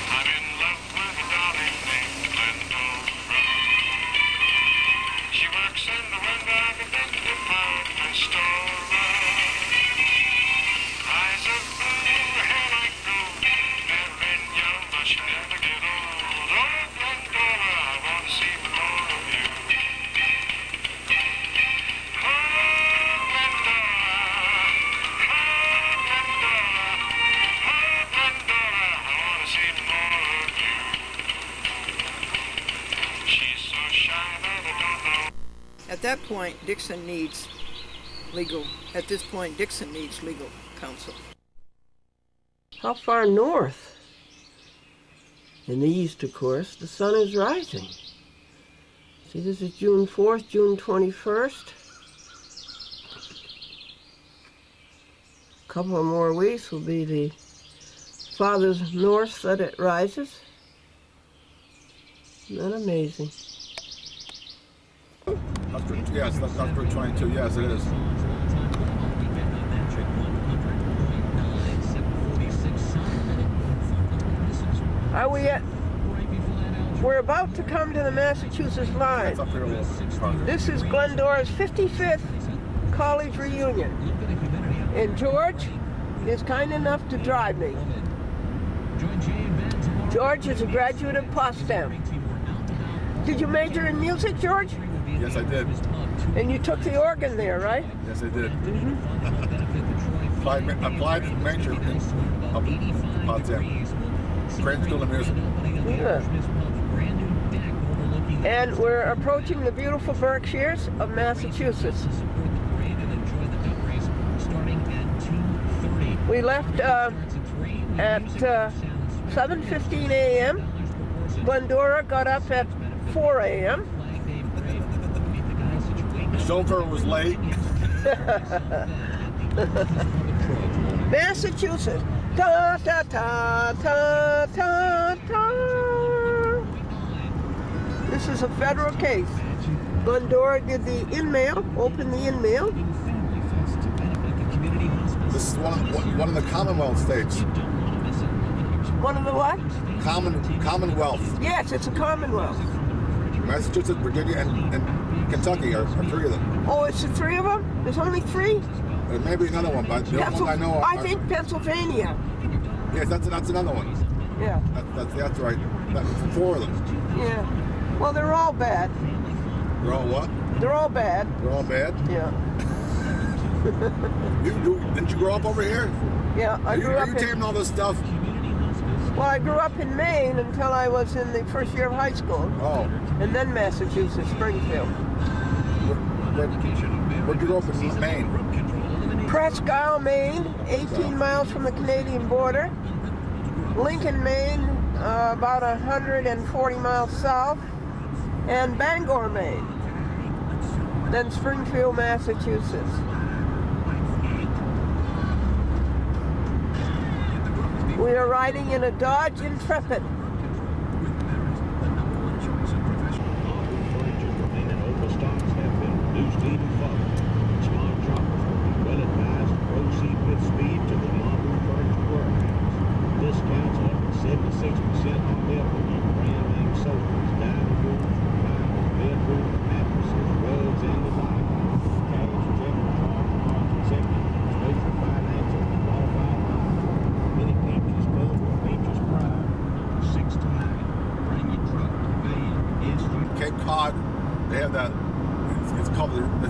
I'm in love with a darling named Glendora. She works in the Window department store. Eyes of blue, hair like gold, never young, but she never get old. Oh, Glendora, I want to see more of you. Oh, Glendora, oh, Glendora, oh, Glendora, I want to see more of you. She's so shy that I don't know. At that point, Dixon needs legal counsel. How far north? In the east, of course, the sun is rising. See, this is June 4th, June 21st. A couple of more weeks will be the farthest north that it rises. Isn't that amazing? Yes, that's Route 22. Yes, it is. Are we at? We're about to come to the Massachusetts line. It's up here a little farther. This is Glendora's 55th college reunion. And George is kind enough to drive me. George is a graduate of Potsdam. Did you major in music, George? Yes, I did. And you took the organ there, right? Yes, I did. Applied and major in Potsdam. Grand School of Music. Yeah. And we're approaching the beautiful Berkshires of Massachusetts. We left at 7:15 a.m. Glendora got up at 4 a.m. The chauffeur was late. Massachusetts. Ta ta ta ta ta ta. This is a federal case. Glendora did the in-mail, opened the in-mail. This is one of the Commonwealth states. One of the what? Commonwealth. Yes, it's a commonwealth. Massachusetts, Virginia, and Kentucky are three of them. Oh, it's the three of them? There's only three? There may be another one, but the only one I know. I think Pennsylvania. Yes, that's another one. Yeah. That's right. That's four of them. Yeah. Well, they're all bad. They're all what? They're all bad. They're all bad. Yeah. Didn't you grow up over here? Yeah, I grew up Are you taping all this stuff? Well, I grew up in Maine until I was in the first year of high school. Oh. And then Massachusetts, Springfield. Where'd you grow up in Maine? Presque Isle, Maine, 18 miles from the Canadian border. Lincoln, Maine, about 140 miles south. And Bangor, Maine. Then Springfield, Massachusetts. We are riding in a Dodge Intrepid. Discounts up to 76% on milk and brand name sofas, dining room, recliners, bedroom, mattresses, rugs, and the like. Cash, check, card, cards, etc. Special financing, qualified loan. Many Peaches Pub with Peaches Pride. 6 to 9. Bring your truck, van, SUV. Cape Cod, they have that. It's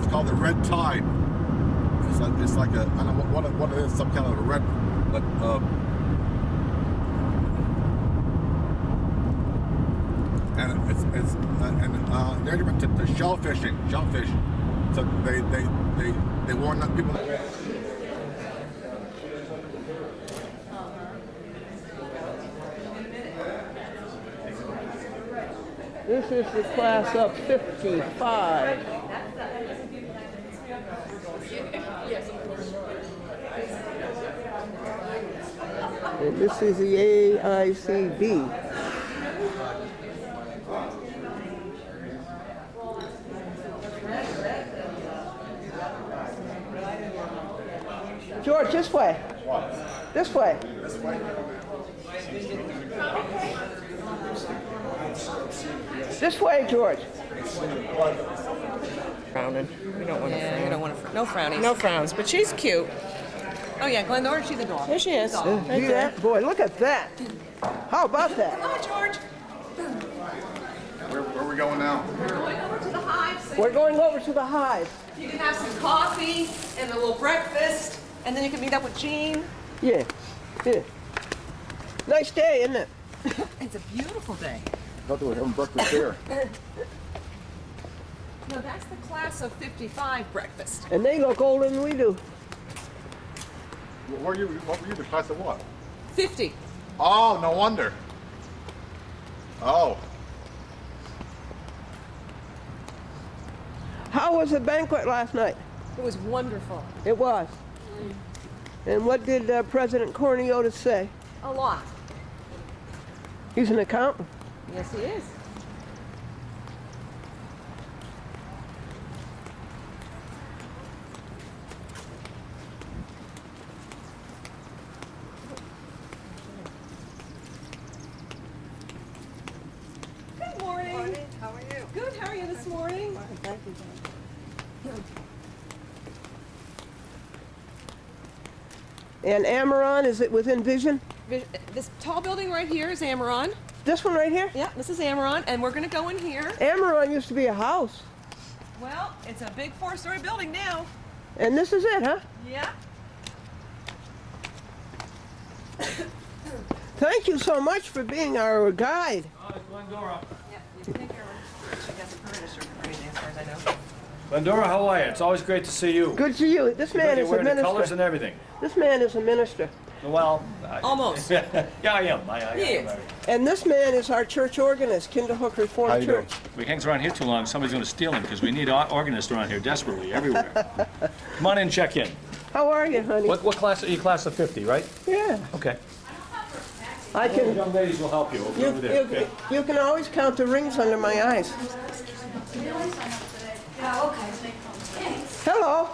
called the red tide. It's like a, I don't know what it is, some kind of a red, but and it's they're different to shellfish. So they warn that people. This is the class of 55. And this is the AICB. George, this way. This way. This way, George. Frowning. We don't want to frown. You don't want to. No frownies. No frowns, but she's cute. Oh yeah, Glendora, she's the dog. There she is. See Right there. that? Boy, look at that. How about that? Come on, George. Where are we going now? We're going over to the hive. So We're going over to the hive. you can have some coffee and a little breakfast, and then you can meet up with Jean. Yeah. Yeah. Nice day, isn't it? It's a beautiful day. I thought they were having breakfast here. No, that's the class of 55 breakfast. And they look older than we do. What were you? The class of what? 50. Oh, no wonder. Oh. How was the banquet last night? It was wonderful. It was. And what did President Corniotis say? A lot. He's an accountant. Yes, he is. Good morning. How are you? Good. How are you this morning? Thank you. And Amaron, is it within vision? This tall building right here is Amaron. This one right here? Yeah, this is Amaron, and we're gonna go in here. Amaron used to be a house. Well, it's a big 4-story building now. And this is it, huh? Yeah. Thank you so much for being our guide. Oh, it's Glendora. Yeah, you can take care of her. She has a permit or anything as far as I know. Glendora, how are you? It's always great to see you. Good to you. This man You're is a wearing the colors minister. and everything. This man is a minister. Well, Almost. yeah, I am. I Yes. am. And this man is our church organist, Kinderhook How Reformed you Church. doing? If he hangs around here too long, somebody's going to steal him because we need organists around here desperately, everywhere. Come on in, check in. How are you, honey? What class are you? Class of 50, right? Yeah. Okay. I The can. young ladies will help you over there. Okay. You can always count the rings under my eyes. Oh, okay. Hello.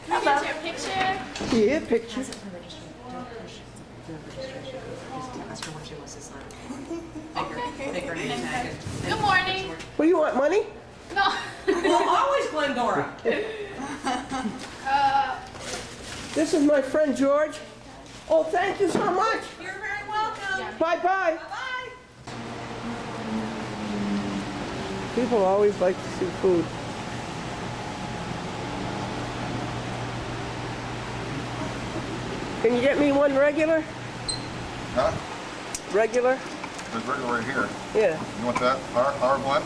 Can we get your picture? Yeah, picture. Good morning. What do you want, money? No. Well, always Glendora. This is my friend George. Oh, thank you so much. You're very welcome. Bye-bye. Bye-bye. People always like to see food. Can you get me one regular? Huh? Regular? There's regular right here. Yeah. You want that? Our blend?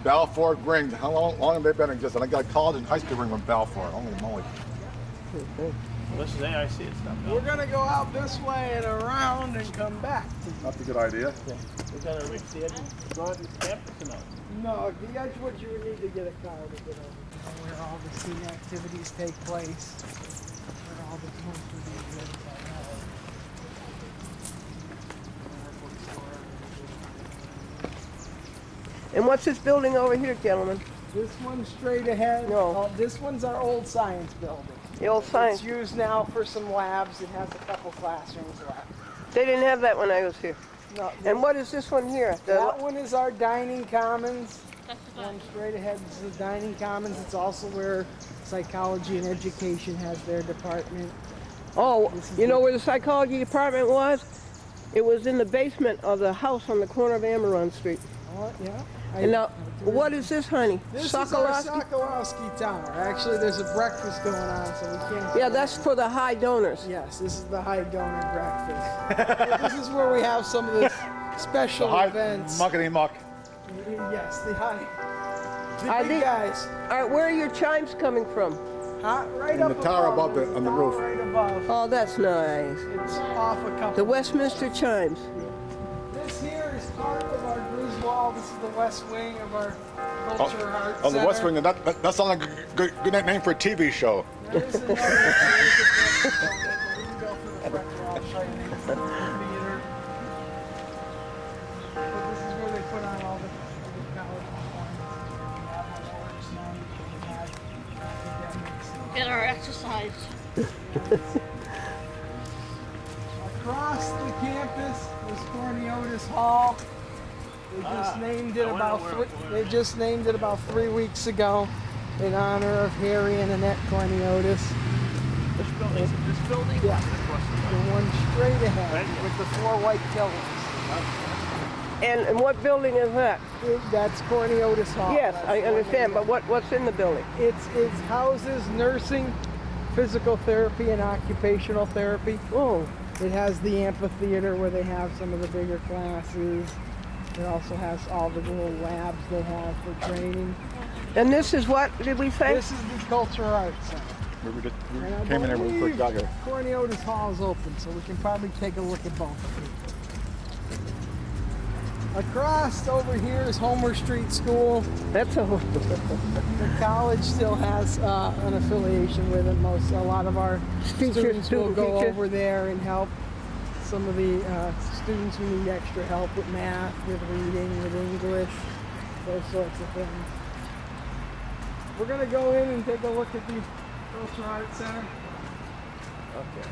Balfour Ring. How long have they been in existence? I got a college and high school ring with Balfour. Holy moly. This is AIC. It's not. We're gonna go out this way and around and come back. That's a good idea. We're going to reach the edge of Gordon's campus or no? No, the Edgewood, you would need to get a car to get over. Where all the scene activities take place. Where all the most of the events are held. And what's this building over here, gentlemen? This one's straight ahead. No. This one's our old science building. The old science. It's used now for some labs. It has a couple classrooms left. They didn't have that when I was here. No, And what is this one here? that one is our dining commons. One straight ahead is the dining commons. It's also where psychology and education has their department. Oh, you know where the psychology department was? It was in the basement of the house on the corner of Amaron Street. Oh, yeah. And now, what is this, honey? This is our Sokolowski? Sokolowski Tower. Actually, there's a breakfast going on, so we can't. Yeah, that's for the high donors. Yes, this is the high donor breakfast. This is where we have some of the special events. Muckety muck. Yes, the high. The Are big they- guys. All right, where are your chimes coming from? Right In up the tower above on the tower roof. Right above. Oh, that's nice. It's off a couple. The Westminster chimes. This here is part of our Griswold. This is the west wing of our Culture Art On the West Center. Wing, that sounds like a good name for a TV show. There is another. We can go for the front door. I'll show you the theater. But this is where they put on all the college performances. Get our exercise. Across the campus was Corniotis Hall. They just named it they just named it about 3 weeks ago in honor of Harry and Annette Corniotis. This building? Yeah. The one straight ahead with the 4 white pillars. And what building is that? That's Corniotis Hall. Yes, That's I the one understand, that- but what's in the building? It houses nursing, physical therapy, and occupational therapy. Oh, It has the amphitheater where they have some of the bigger classes. It also has all the little labs they have for training. And this is what, did we say? This is the Cultural Arts Center. We And I came in there with a quick believe jogger. Corniotis Hall is open, so we can probably take a look at both. Across over here is Homer Street School. That's a, The college still has an affiliation with it. A lot of our students will go over there and help some of the students who need extra help with math, with reading, with English, those sorts of things. We're gonna go in and take a look at the Cultural Arts Center. Okay.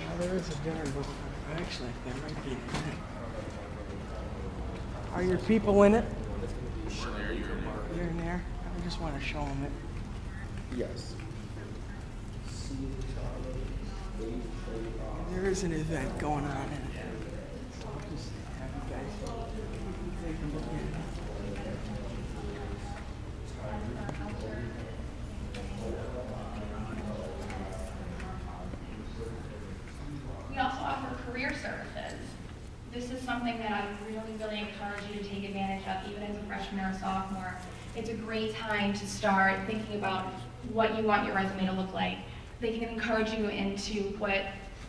Now there is a dinner booth. Actually, there might be. Are your people in it? They're in there. I just want to show them it. Yes. There is an event going on in it. So I'll just have you guys take a look at it. We also offer career services. This is something that I really encourage you to take advantage of, even as a freshman or a sophomore. It's a great time to start thinking about what you want your resume to look like. They can encourage you into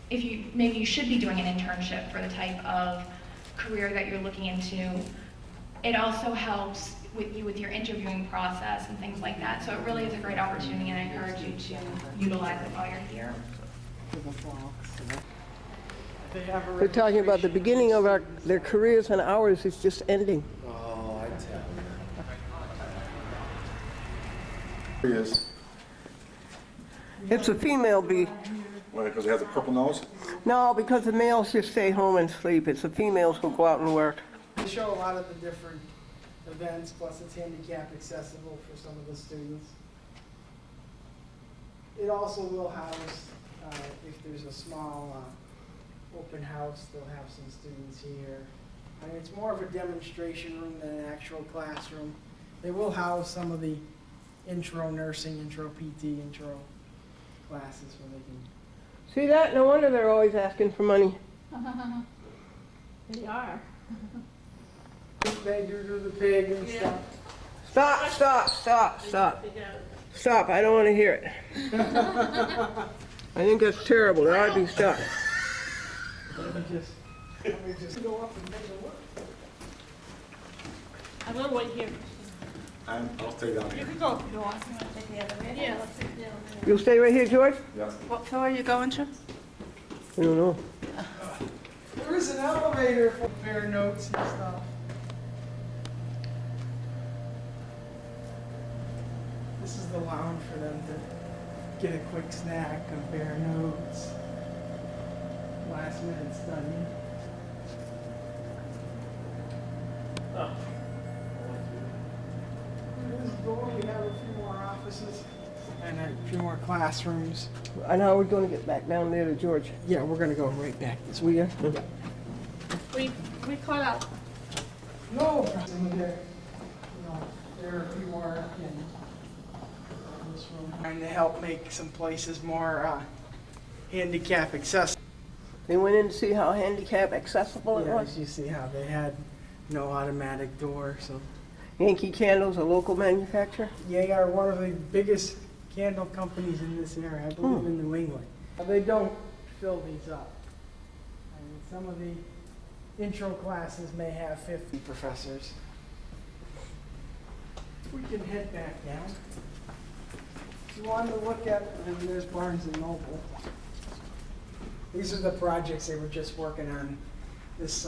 maybe you should be doing an internship for the type of career that you're looking into. It also helps with your interviewing process and things like that. So it really is a great opportunity, and I encourage you to utilize it while you're here. We're talking about the beginning of their careers, and ours is just ending. Oh, I tell you. Here he is. It's a female bee. Why, because he has a purple nose? No, because the males just stay home and sleep. It's the females who go out and work. They show a lot of the different events, plus it's handicap accessible for some of the students. It also will house, if there's a small open house, they'll have some students here. I mean, it's more of a demonstration room than an actual classroom. They will house some of the intro nursing, intro PT, intro classes where they can. See that? No wonder they're always asking for money. They are. They do the pig and stuff. Stop, I don't want to hear it. I think that's terrible. That ought to be stopped. Let me just go up and take a look. I'm gonna wait here. I'll stay down here. You can go if you want. You want to take the other way? Yeah, let's take the other way. You'll stay right here, George? Yeah. What floor are you going to? I don't know. There is an elevator for compare notes and stuff. This is the lounge for them to get a quick snack, compare notes, last minute study. Through this door, we have a few more offices and a few more classrooms. And how are we going to get back down there to George? Yeah, we're gonna go right back this way. We are? We caught up. No, some of their, therapy work and this room. Trying to help make some places more handicap accessible. They went in to see how handicap accessible it Yeah, was. as you see how they had no automatic door, so. Yankee Candles, a local manufacturer. They are one of the biggest candle companies in this area, I believe in New England. They don't fill these up. I mean, some of the intro classes may have 50 professors. We can head back down. If you want to look at, and there's Barnes and Noble. These are the projects they were just working on this,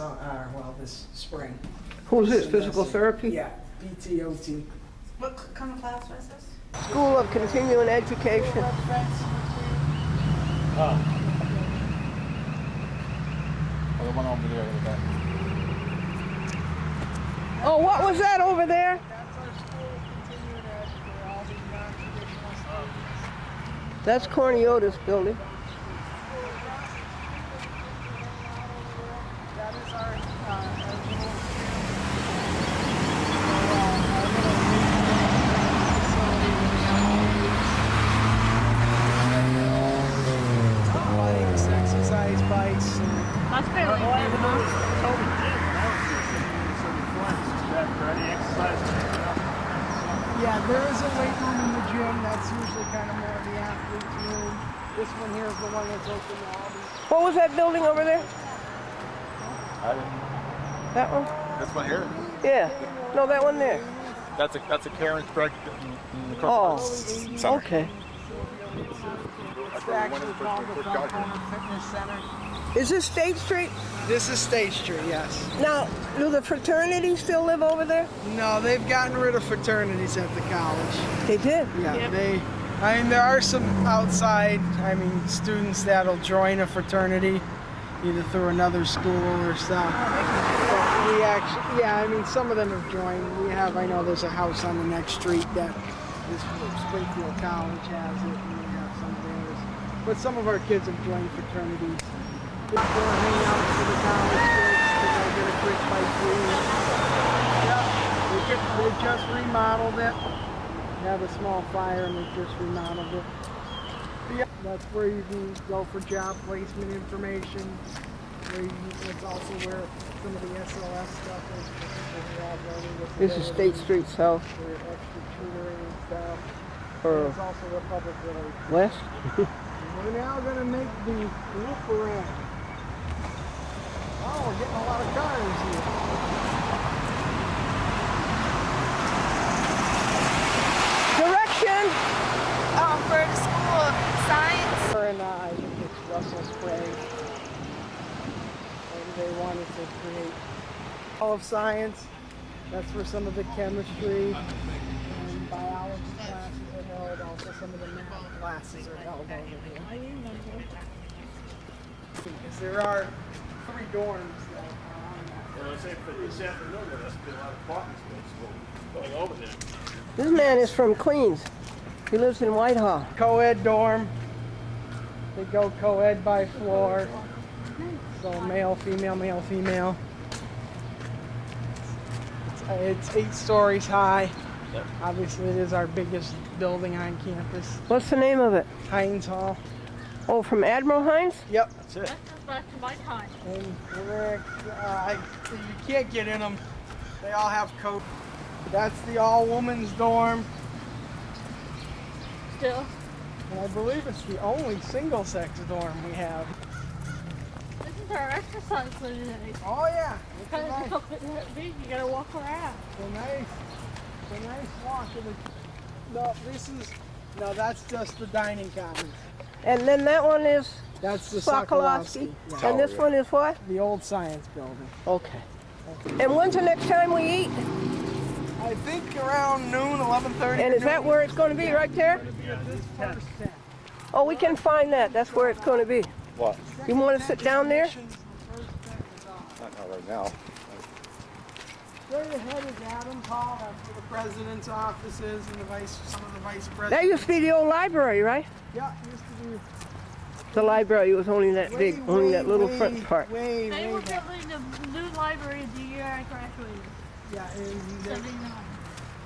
this spring. Who's this, physical therapy? Yeah, PTOT. What kind of class was this? School of Continuing Education. Oh, the one over there in the back. Oh, what was that over there? That's our school of continuing ed for all the non-traditional students. That's Corniotis building. That is our little facility. Yeah, there is a weight room in the gym. That's usually kind of more of the athlete's room. This one here is the one that's open to all these. What was that building over there? I didn't. That one? This one here? Yeah. No, that one there. That's a Karen's Drug. Oh, okay. It's actually called the Falconer Fitness Center. Is this State Street? This is State Street, yes. Now, do the fraternities still live over there? No, they've gotten rid of fraternities at the college. They did? Yeah, Yep. I mean, there are some outside, students that'll join a fraternity, either through another school or stuff. But we actually, some of them have joined. I know there's a house on the next street that this Springfield College has it, and we have some theirs. But some of our kids have joined fraternities. They're hanging out for the college kids, they'll get a quick bite to eat. Yeah, they just remodeled it. They have a small fire and they just remodeled it. Yeah, that's where you can go for job placement information. It's also where some of the SLS stuff is. This is State Street South. For extra tutoring and stuff. Or It's also the public relations. west? We're now going to make the loop around. Oh, we're getting a lot of cars here. Direction! For the School of Science. And I think it's Russell Sprague. And they wanted to create all of science. That's where some of the chemistry and biology classes are held. Also some of the math classes are held over here. I remember. Because there are 3 dorms that are on that. Well, say for this afternoon, there's been a lot of parking spaces going over there. This man is from Queens. He lives in Whitehall. Co-ed dorm. They go co-ed by floor. So male, female, male, female. It's 8 stories high. Yep. Obviously, it is our biggest building on campus. What's the name of it? Hines Hall. Oh, from Admiral Hines? Yep. That's it. Back to my time. And you can't get in them. They all have coats. That's the all-women's dorm. Still. And I believe it's the only single-sex dorm we have. This is our exercise for today. Oh yeah. It's Because nice. it's so big, you gotta walk around. It's a nice walk. No, that's just the dining commons. And then that one is That's the Sokolowski. Sokolowski. Yeah. And this one is what? The old science building. Okay. And when's the next time we eat? I think around noon, 11:30. And is that where it's going to be, right there? This first 10. Oh, we can find that. That's where it's going to be. What? You want to sit down there? Not right now. Straight ahead is Adams Hall. That's where the president's office is and some of the vice presidents. That used to be the old library, right? Yeah, it used to be. The library was only that big, only that little front part. Way They were back. building the new library the year I graduated. Yeah, and 79.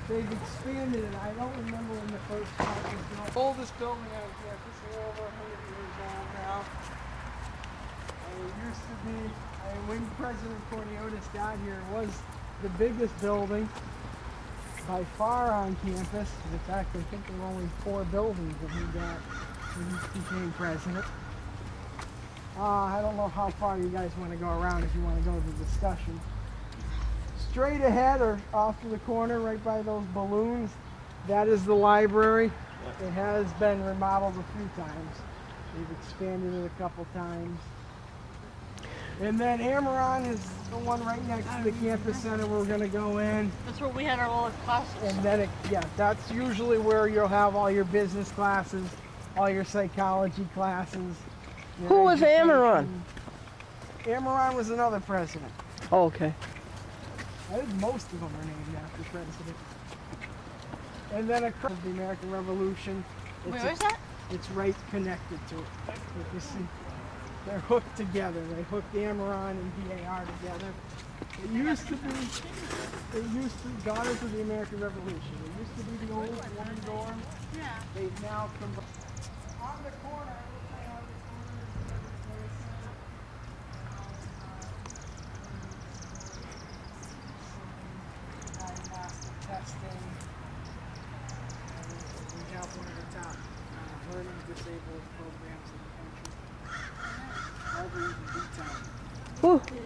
they've expanded it. I don't remember when the first part was built. Oldest building on campus, we're over 100 years old now. And it used to be, when President Cornelius got here, it was the biggest building by far on campus. In fact, I think there were only 4 buildings that he got when he became president. I don't know how far you guys want to go around if you want to go to the discussion. Straight ahead or off to the corner right by those balloons, that is the library. It has been remodeled a few times. They've expanded it a couple times. And then Amaron is the one right next to the campus center we're going to go in. That's where we had our all classes. And then, that's usually where you'll have all your business classes, all your psychology classes. your Who was education. Amaron? Amaron was another president. Oh, okay. I think most of them are named after presidents. And then across the American Revolution. Where is that? It's right connected to it. If you see, they're hooked together. They hooked Amaron and DAR together. It used to be Daughters of the American Revolution. It used to be the old woman dorm. Yeah. They've now combined. On the corner,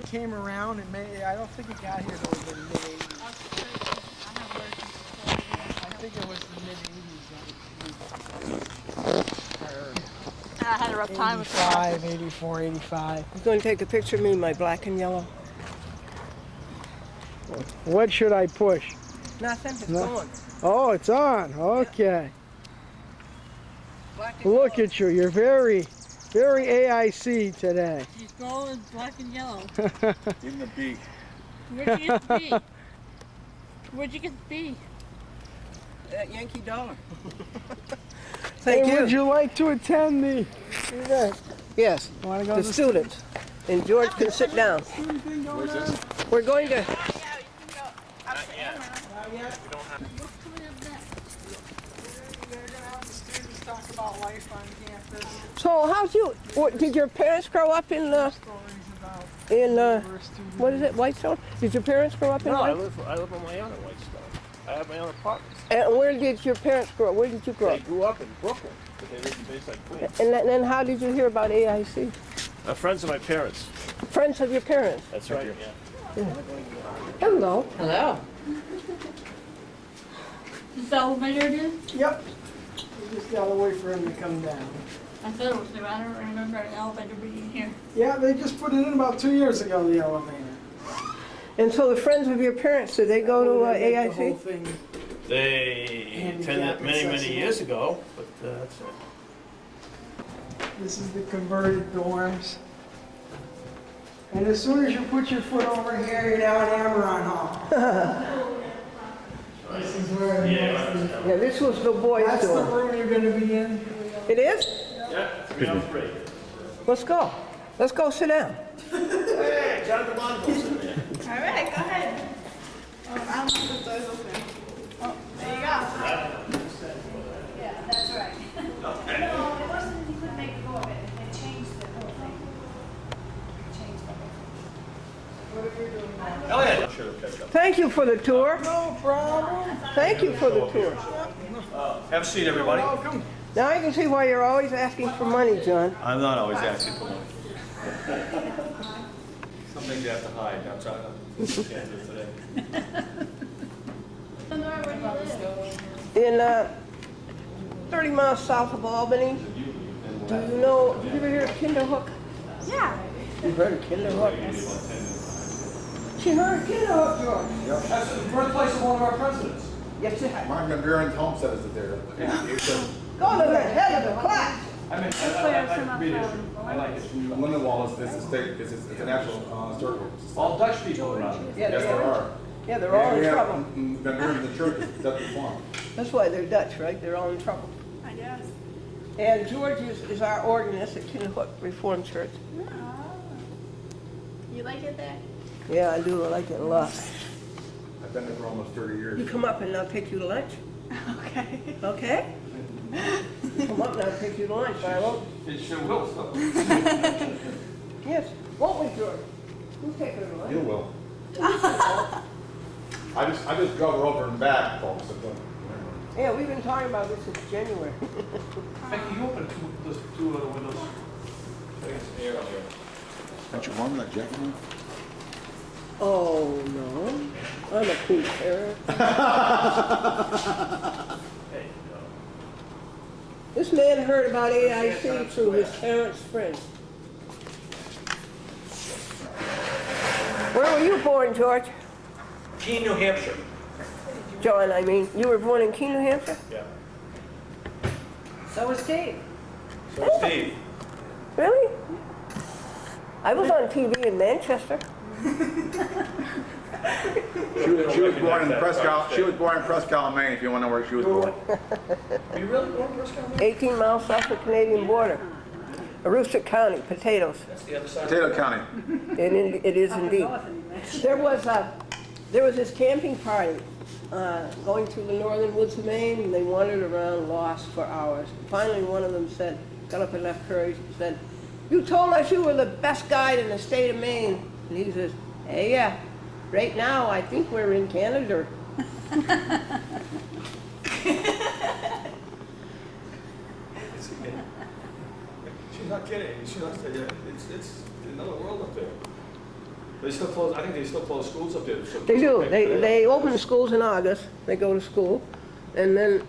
came around, I don't think it got here till the mid-80s. I think it was the mid-80s. I had a rough time with 85, 84, 85. You going to take a picture of me in my black and yellow? What should I push? Nothing, it's No. going. Oh, it's on. Okay. Black and Look yellow. at you. You're very AIC today. She's gold, black and yellow. Even the bee. Where'd you get the bee? Where'd you get the bee? That Yankee Dollar. Thank Hey, you. would you like to attend the event? Yes, Want to go the to students. And George can sit down. student thing going on? We're going to, Not yet. They're going to have the students talk about life on campus. so did your parents grow up in, Stories about what is it, Whitestone? Did your parents grow up in No, I Whitestone? live on my own in Whitestone. I have my own apartment. And where did your parents grow up? Where did you grow They up? grew up in Brooklyn, but they lived in Bayside, Queens. And then how did you hear about AIC? Friends of my parents. Friends of your parents. That's right, yeah. Hello. Hello. Is the elevator did? Yep. We just got to wait for him to come down. I thought it was new. I don't remember an elevator being here. Yeah, they just put it in about 2 years ago, the elevator. And so the friends of your parents, did they go to They make the whole AIC? thing. They Handicap attended many accessible. years ago, but that's it. This is the converted dorms. And as soon as you put your foot over here, you're now in Amaron Hall. This is where Yeah, this was the boys' that's the dorm. room you're going to be in. It is? Yeah, 303. Let's go. Let's go sit down. Hey, Jonathan Monville's in there. All right, go ahead. Oh, I don't know if the door's open. Oh, there you go. Yeah, that's right. No, it wasn't, you couldn't make go of it. They changed the whole thing. Changed the whole thing. Oh, yeah. I'm sure they'll catch up. Thank you for the tour. No problem. Thank you for the tour. Have a seat, everybody. Welcome. Now I can see why you're always asking for money, John. I'm not always asking for money. Some things you have to hide. I'm trying to can't do it today. In 30 miles south of Albany, do you know, did you ever hear of Kinderhook? Yeah. You heard of Kinderhook? She heard of Kinderhook, George. That's the birthplace of one of our presidents. Yes, you have. Mark Van Buren's homestead is there. Go to the head of the class. I mean, I read it. I like it. Lindenwald is a state, it's a national historical. All Dutch people around here. Yeah, Yes, there are. Yeah, they're all in trouble. Van Buren, the church, is Dutch Farm. That's why they're Dutch, right? They're all in trouble. I guess. And George is our organist at Kinderhook Reformed Church. You like it there? Yeah, I do. I like it a lot. I've been there for almost 30 years. You come up and I'll take you to lunch. Okay. Okay? Come up and I'll take you to lunch. I won't. It sure will, so. Yes. Won't we, George? We'll take her to lunch. You will. I just drove her over and back, folks. Yeah, we've been talking about this since January. Becky, you open two little windows. I think it's air out here. Aren't you warm in that jacket? Oh, no. I'm a cool terror. This man heard about AIC through his parents' friends. Where were you born, George? Keene, New Hampshire. John, I mean. You were born in Keene, New Hampshire? Yeah. So was Steve. So Steve. Really? I was on TV in Manchester. She was born in Prescott. She was born in Prescott, Maine. If you want to know where she was born. Are you really born in Prescott? 18 miles south of the Canadian border. Aroostook County, potatoes. That's the other side. Potato County. It is indeed. There was this camping party going through the northern woods of Maine, and they wandered around lost for hours. Finally, one of them got up and left courage and said, "You told us you were the best guide in the state of Maine." And he says, "Hey, yeah, right now I think we're in Canada." She's not kidding. She's not kidding. It's another world up there. They still close, I think they still close schools up there. So They do. They open the schools in August. They go to school. And then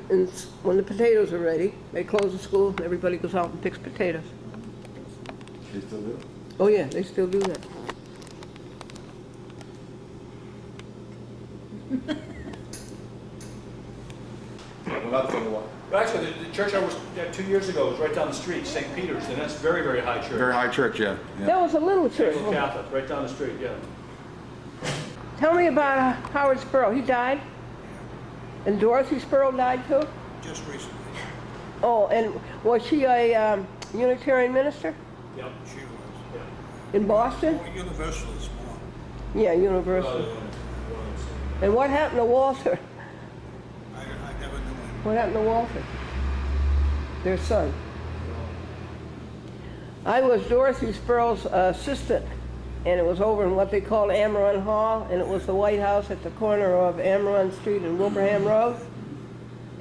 when the potatoes are ready, they close the school and everybody goes out and picks potatoes. They still do? Oh yeah, they still do that. Well, that's on the one. But actually, the church I was at 2 years ago was right down the street, St. Peter's, and that's very, very high church. Very high church, yeah. That was a little church. Little Catholic, right down the street, yeah. Tell me about Howard Spurl. He died? And Dorothy Spurl died too? Just recently. Oh, and was she a Unitarian minister Yep, she was. in Boston? More Universalist, more. Yeah, Universal. And what happened to Walter? I never knew him. What happened to Walter? Their son. I was Dorothy Spurl's assistant, and it was over in what they called Amaron Hall, and it was the White House at the corner of Amaron Street and Wilbraham Road.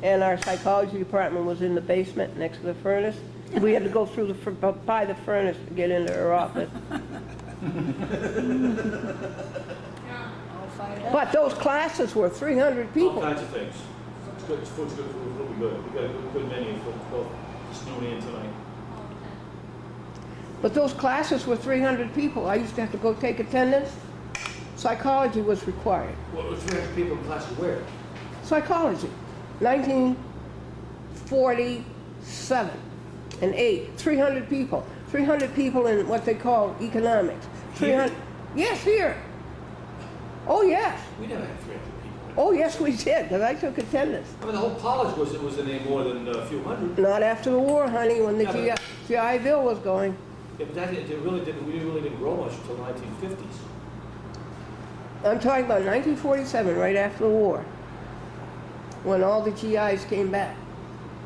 And our psychology department was in the basement next to the furnace. We had to go through by the furnace to get into her office. But those classes were 300 All people. kinds of things. It's good, food's good, food will be good. We got a good menu for both this noon and tonight. But those classes were 300 people. I used to have to go take attendance. Psychology was required. What was 300 people in classes where? Psychology, 1947 and 8, 300 people. 300 people in what they call economics. 300. Yes, here. Oh, yes. We never had 300 people. Oh, yes, we did, because I took attendance. I mean, the whole college wasn't any more than a few hundred. Not after the war, honey, when the Yeah, GI Bill was going. Yeah, but we really didn't grow much until the 1950s. I'm talking about 1947, right after the war, when all the GIs came back.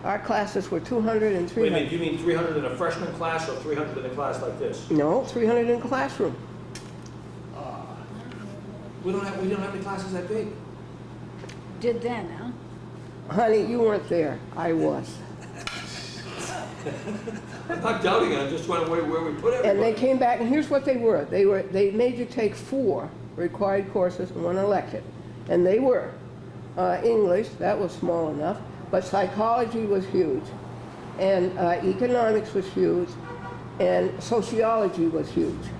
Our classes were 200 and 300. Wait a minute, you mean 300 in a freshman class or 300 in a class like this? No, 300 in classroom. We don't have any classes that big. Did then, huh? Honey, you weren't there. I was. I'm not doubting it, I'm just trying to where we put everybody. And they came back, and here's what they were. They made you take 4 required courses and 1 elective. And they were English, that was small enough, but psychology was huge, and economics was huge, and sociology was huge.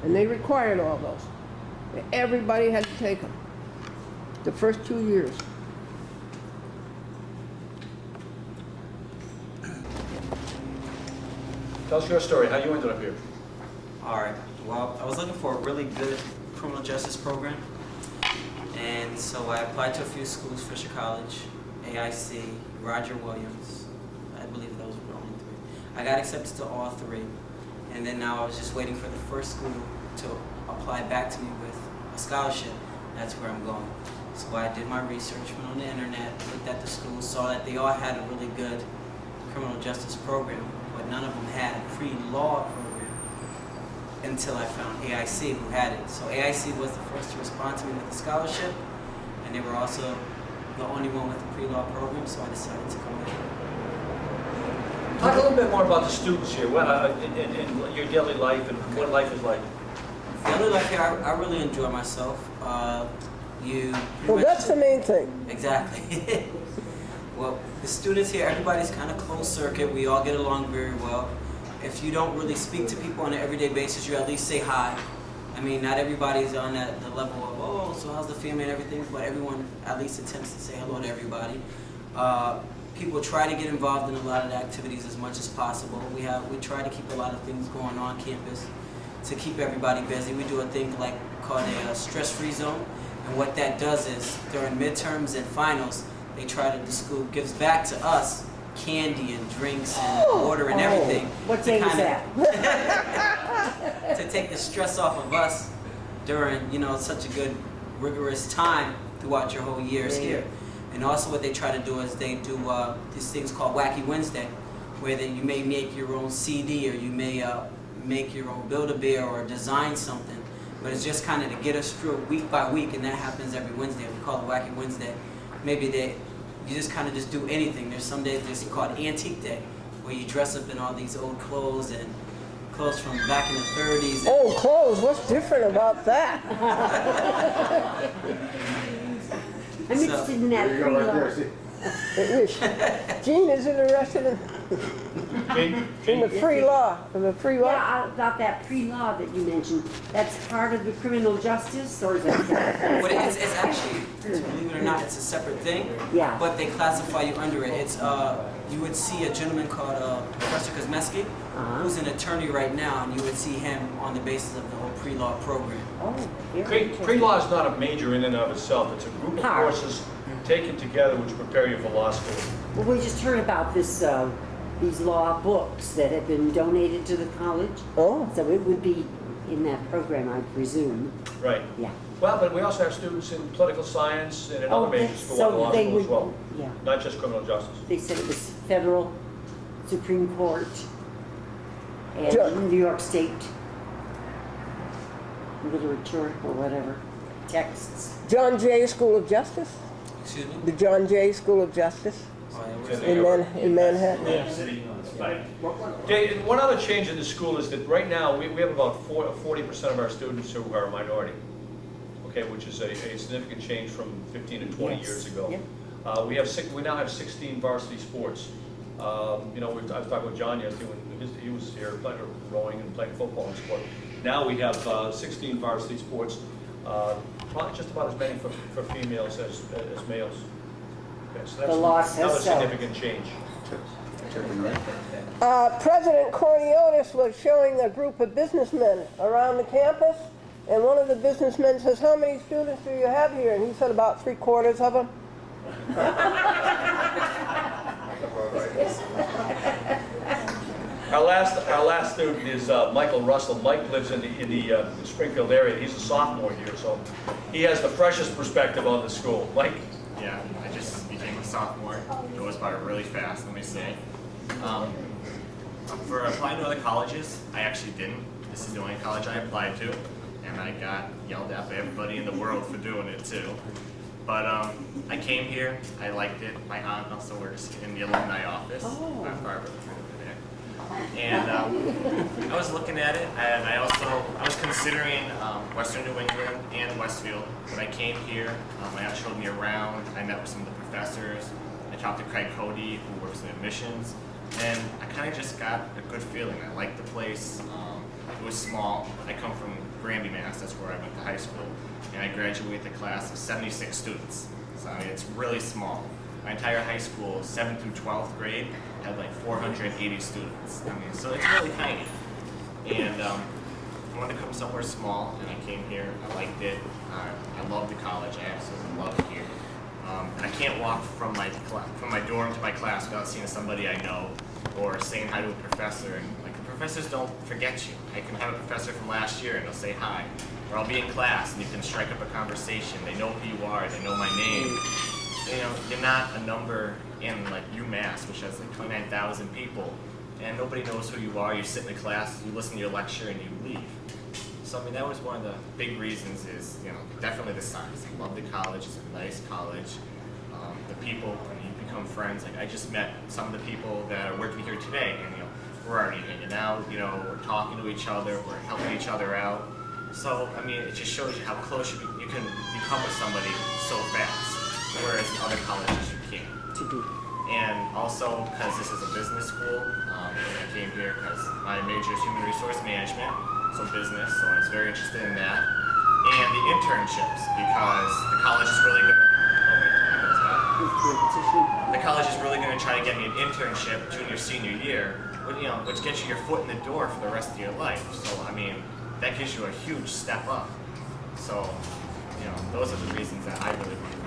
And they required all those. Everybody had to take them the first 2 years. Tell us your story, how you ended up here. All right. Well, I was looking for a really good criminal justice program, and so I applied to a few schools: Fisher College, AIC, Roger Williams. I believe those were the only 3. I got accepted to all 3, and then now I was just waiting for the first school to apply back to me with a scholarship. That's where I'm going. So I did my research, went on the internet, looked at the schools, saw that they all had a really good criminal justice program, but none of them had a pre-law program until I found AIC who had it. So AIC was the first to respond to me with a scholarship, and they were also the only one with a pre-law program, so I decided to come here. Talk a little bit more about the students here, in your daily life and what life is like. Daily life here, I really enjoy myself. Well, that's the main thing. Exactly. Well, the students here, everybody's kind of closed circuit. We all get along very well. If you don't really speak to people on an everyday basis, you at least say hi. I mean, not everybody's on the level of, oh, so how's the family and everything, but everyone at least attempts to say hello to everybody. People try to get involved in a lot of the activities as much as possible. We try to keep a lot of things going on campus to keep everybody busy. We do a thing called a stress-free zone, and what that does is during midterms and finals, the school gives back to us candy and drinks and water and everything. What day is that? To take the stress off of us during, such a good, rigorous time throughout your whole years here. And also what they try to do is they do these things called Wacky Wednesday, where you may make your own CD, or you may make your own Build-A-Bear or design something. But it's just kind of to get us through week by week, and that happens every Wednesday. We call it Wacky Wednesday. Maybe you just kind of just do anything. There's some days that's called Antique Day, where you dress up in all these old clothes and clothes from back in the 30s. Oh, clothes. What's different about that? I'm interested in that pre-law. Gene is interested in the free law. The free law? Yeah, about that pre-law that you mentioned. That's part of the criminal justice, or is that separate? But it's actually, believe it or not, it's a separate thing. Yeah. But they classify you under it. It's you would see a gentleman called Professor Kosmeski, who's an attorney right now, and you would see him on the basis of the whole pre-law program. Oh, very interesting. Pre-law is not a major in and of itself. It's a group of Part. courses taken together which prepare you for law school. Well, we just heard about this, these law books that have been donated to the college. Oh. So it would be in that program, I presume. Right. Yeah. Well, but we also have students in political science and in Oh, other major that's- schools, so law they school as would- well. yeah. Not just criminal justice. They said it was federal, Supreme Court, and Sure. New York State literature or whatever, texts. John Jay School of Justice? Excuse me? The John Jay School of Justice Oh, yeah, It's in Manhattan? Yeah. Okay, and one other change in the school is that right now, we have about 40% of our students who are a minority, okay, which is a significant change from 15 to 20 Yes. years ago. Yep. We now have 16 varsity sports. You know, I was talking with John yesterday when he was here playing rowing and playing football and sport. Now we have 16 varsity sports, probably just about as many for females as males. Okay, so The law that's says another so. significant change. President Corneliotis was showing a group of businessmen around the campus, and one of the businessmen says, "How many students do you have here?" And he said, "About 3/4 of them." Our last student is Michael Russell. Mike lives in the Springfield area. He's a sophomore here, so he has the freshest perspective on the school. Mike? Yeah, I just became a sophomore. It goes by really fast, let me say. For applying to other colleges, I actually didn't. This is the only college I applied to, and I got yelled at by everybody in the world for doing it too. But I came here, I liked it. My aunt also works in the alumni office. Oh. My Barbara over there. And I was looking at it, and I was considering Western New England and Westfield. When I came here, my aunt showed me around. I met with some of the professors. I talked to Craig Cody, who works in admissions, and I kind of just got a good feeling. I liked the place. It was small. I come from Granby, Mass. That's where I went to high school, and I graduated with a class of 76 students. So I mean, it's really small. My entire high school, 7th through 12th grade, had like 480 students. I mean, so it's really tiny. And I wanted to come somewhere small, and I came here. I liked it. I love the college. I absolutely love it here. And I can't walk from my dorm to my class without seeing somebody I know or saying hi to a professor. And like, the professors don't forget you. I can have a professor from last year, and they'll say hi. Or I'll be in class, and you can strike up a conversation. They know who you are. They know my name. You know, you're not a number in like UMass, which has like 29,000 people, and nobody knows who you are. You sit in the class, you listen to your lecture, and you leave. So I mean, that was one of the big reasons. Is, you know, definitely the size. I love the college. It's a nice college. The people, I mean, you become friends. Like, I just met some of the people that are working here today, and you know, we're already hanging out. You know, we're talking to each other. We're helping each other out. So I mean, it just shows you how close you can become with somebody so fast. Whereas in other colleges you can't. And also, because this is a business school, I came here because my major is human resource management, so business, so I was very interested in that. And the internships, because the college is really going to try to get me an internship junior, senior year, which gets you your foot in the door for the rest of your life. So, I mean, that gives you a huge step up. So, you know, those are the reasons that I really want to.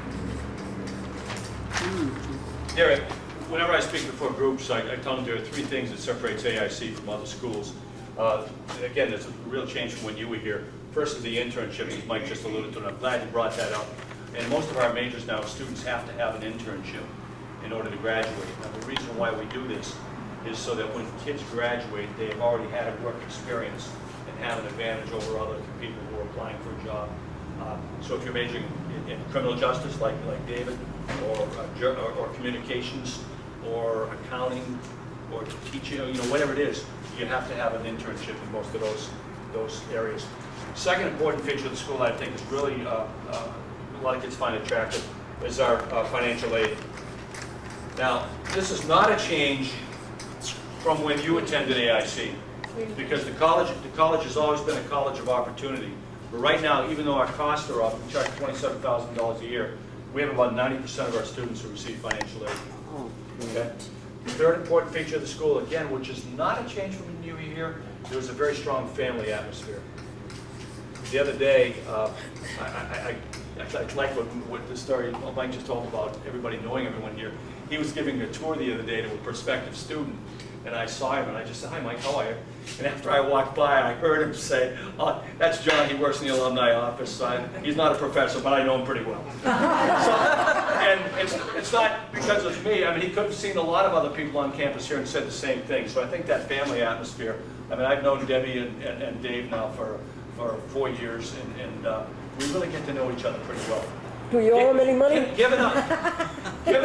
Derek, whenever I speak before groups, I tell them there are three things that separates AIC from other schools. Again, there's a real change from when you were here. First is the internships, as Mike just alluded to, and I'm glad you brought that up. And most of our majors now, students have to have an internship in order to graduate. Now, the reason why we do this is so that when kids graduate, they've already had a work experience and have an advantage over other people who are applying for a job. So if you're majoring in criminal justice, like David, or communications, or accounting, or teaching, whatever it is, you have to have an internship in most of those areas. Second important feature of the school I think is really a lot of kids find attractive is our financial aid. Now, this is not a change from when you attended AIC, because the college has always been a college of opportunity. But right now, even though our costs are up, we charge $27,000 a year, we have about 90% of our students who receive financial aid. Okay? The third important feature of the school, again, which is not a change from when you were here, there was a very strong family atmosphere. The other day, I like what the story Mike just told about everybody knowing everyone here. He was giving a tour the other day to a prospective student, and I saw him, and I just said, "Hi, Mike, how are you?" And after I walked by, I heard him say, "Oh, that's John. He works in the alumni office. He's not a professor, but I know him pretty well." And it's not because of me. I mean, he could have seen a lot of other people on campus here and said the same thing. So I think that family atmosphere. I mean, I've known Debbie and Dave now for 4 years, and we really get to know each other pretty well. Do you owe him any money? Given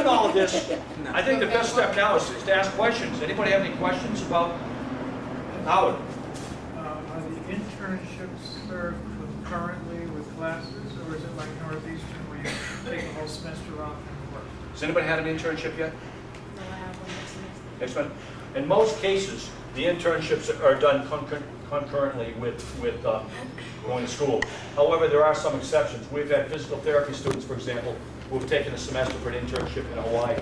all of this, I think the best step now is to ask questions. Anybody have any questions about Howard? Are the internships served concurrently with classes, or is it like Northeastern where you take a whole semester off and work? Has anybody had an internship yet? Next one. In most cases, the internships are done concurrently with going to school. However, there are some exceptions. We've had physical therapy students, for example, who have taken a semester for an internship in Hawaii.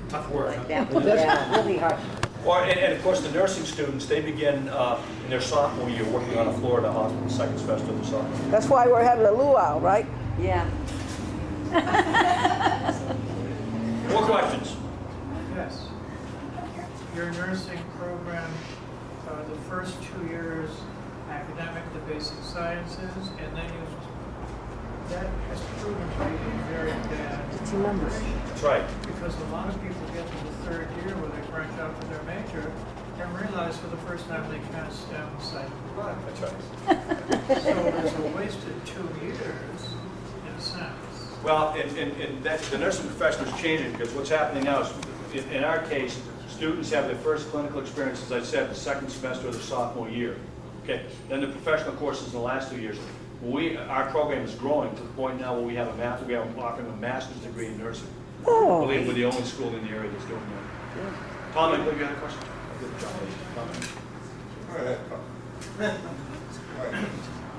Tough work. That was really hard. And of course, the nursing students, they begin in their sophomore year working on a floor in a hospital, the second semester of the sophomore. That's why we're having a luau, right? Yeah. More questions? Yes. Your nursing program, the first 2 years academic, the basic sciences, and then that has proven to be a very bad combination. That's right. Because a lot of people get to the third year where they branch out for their major and realize for the first time they can't stem sight of blood. That's right. So there's a wasted 2 years in a sense. Well, the nursing profession is changing because what's happening now is, in our case, students have their first clinical experience, as I said, the second semester of the sophomore year. Okay. Then the professional courses in the last 2 years. Our program is growing to the point now where we are offering a master's degree in nursing. Oh. I believe we're the only school in the area that's doing that. Yeah. Tom, I believe you had a question?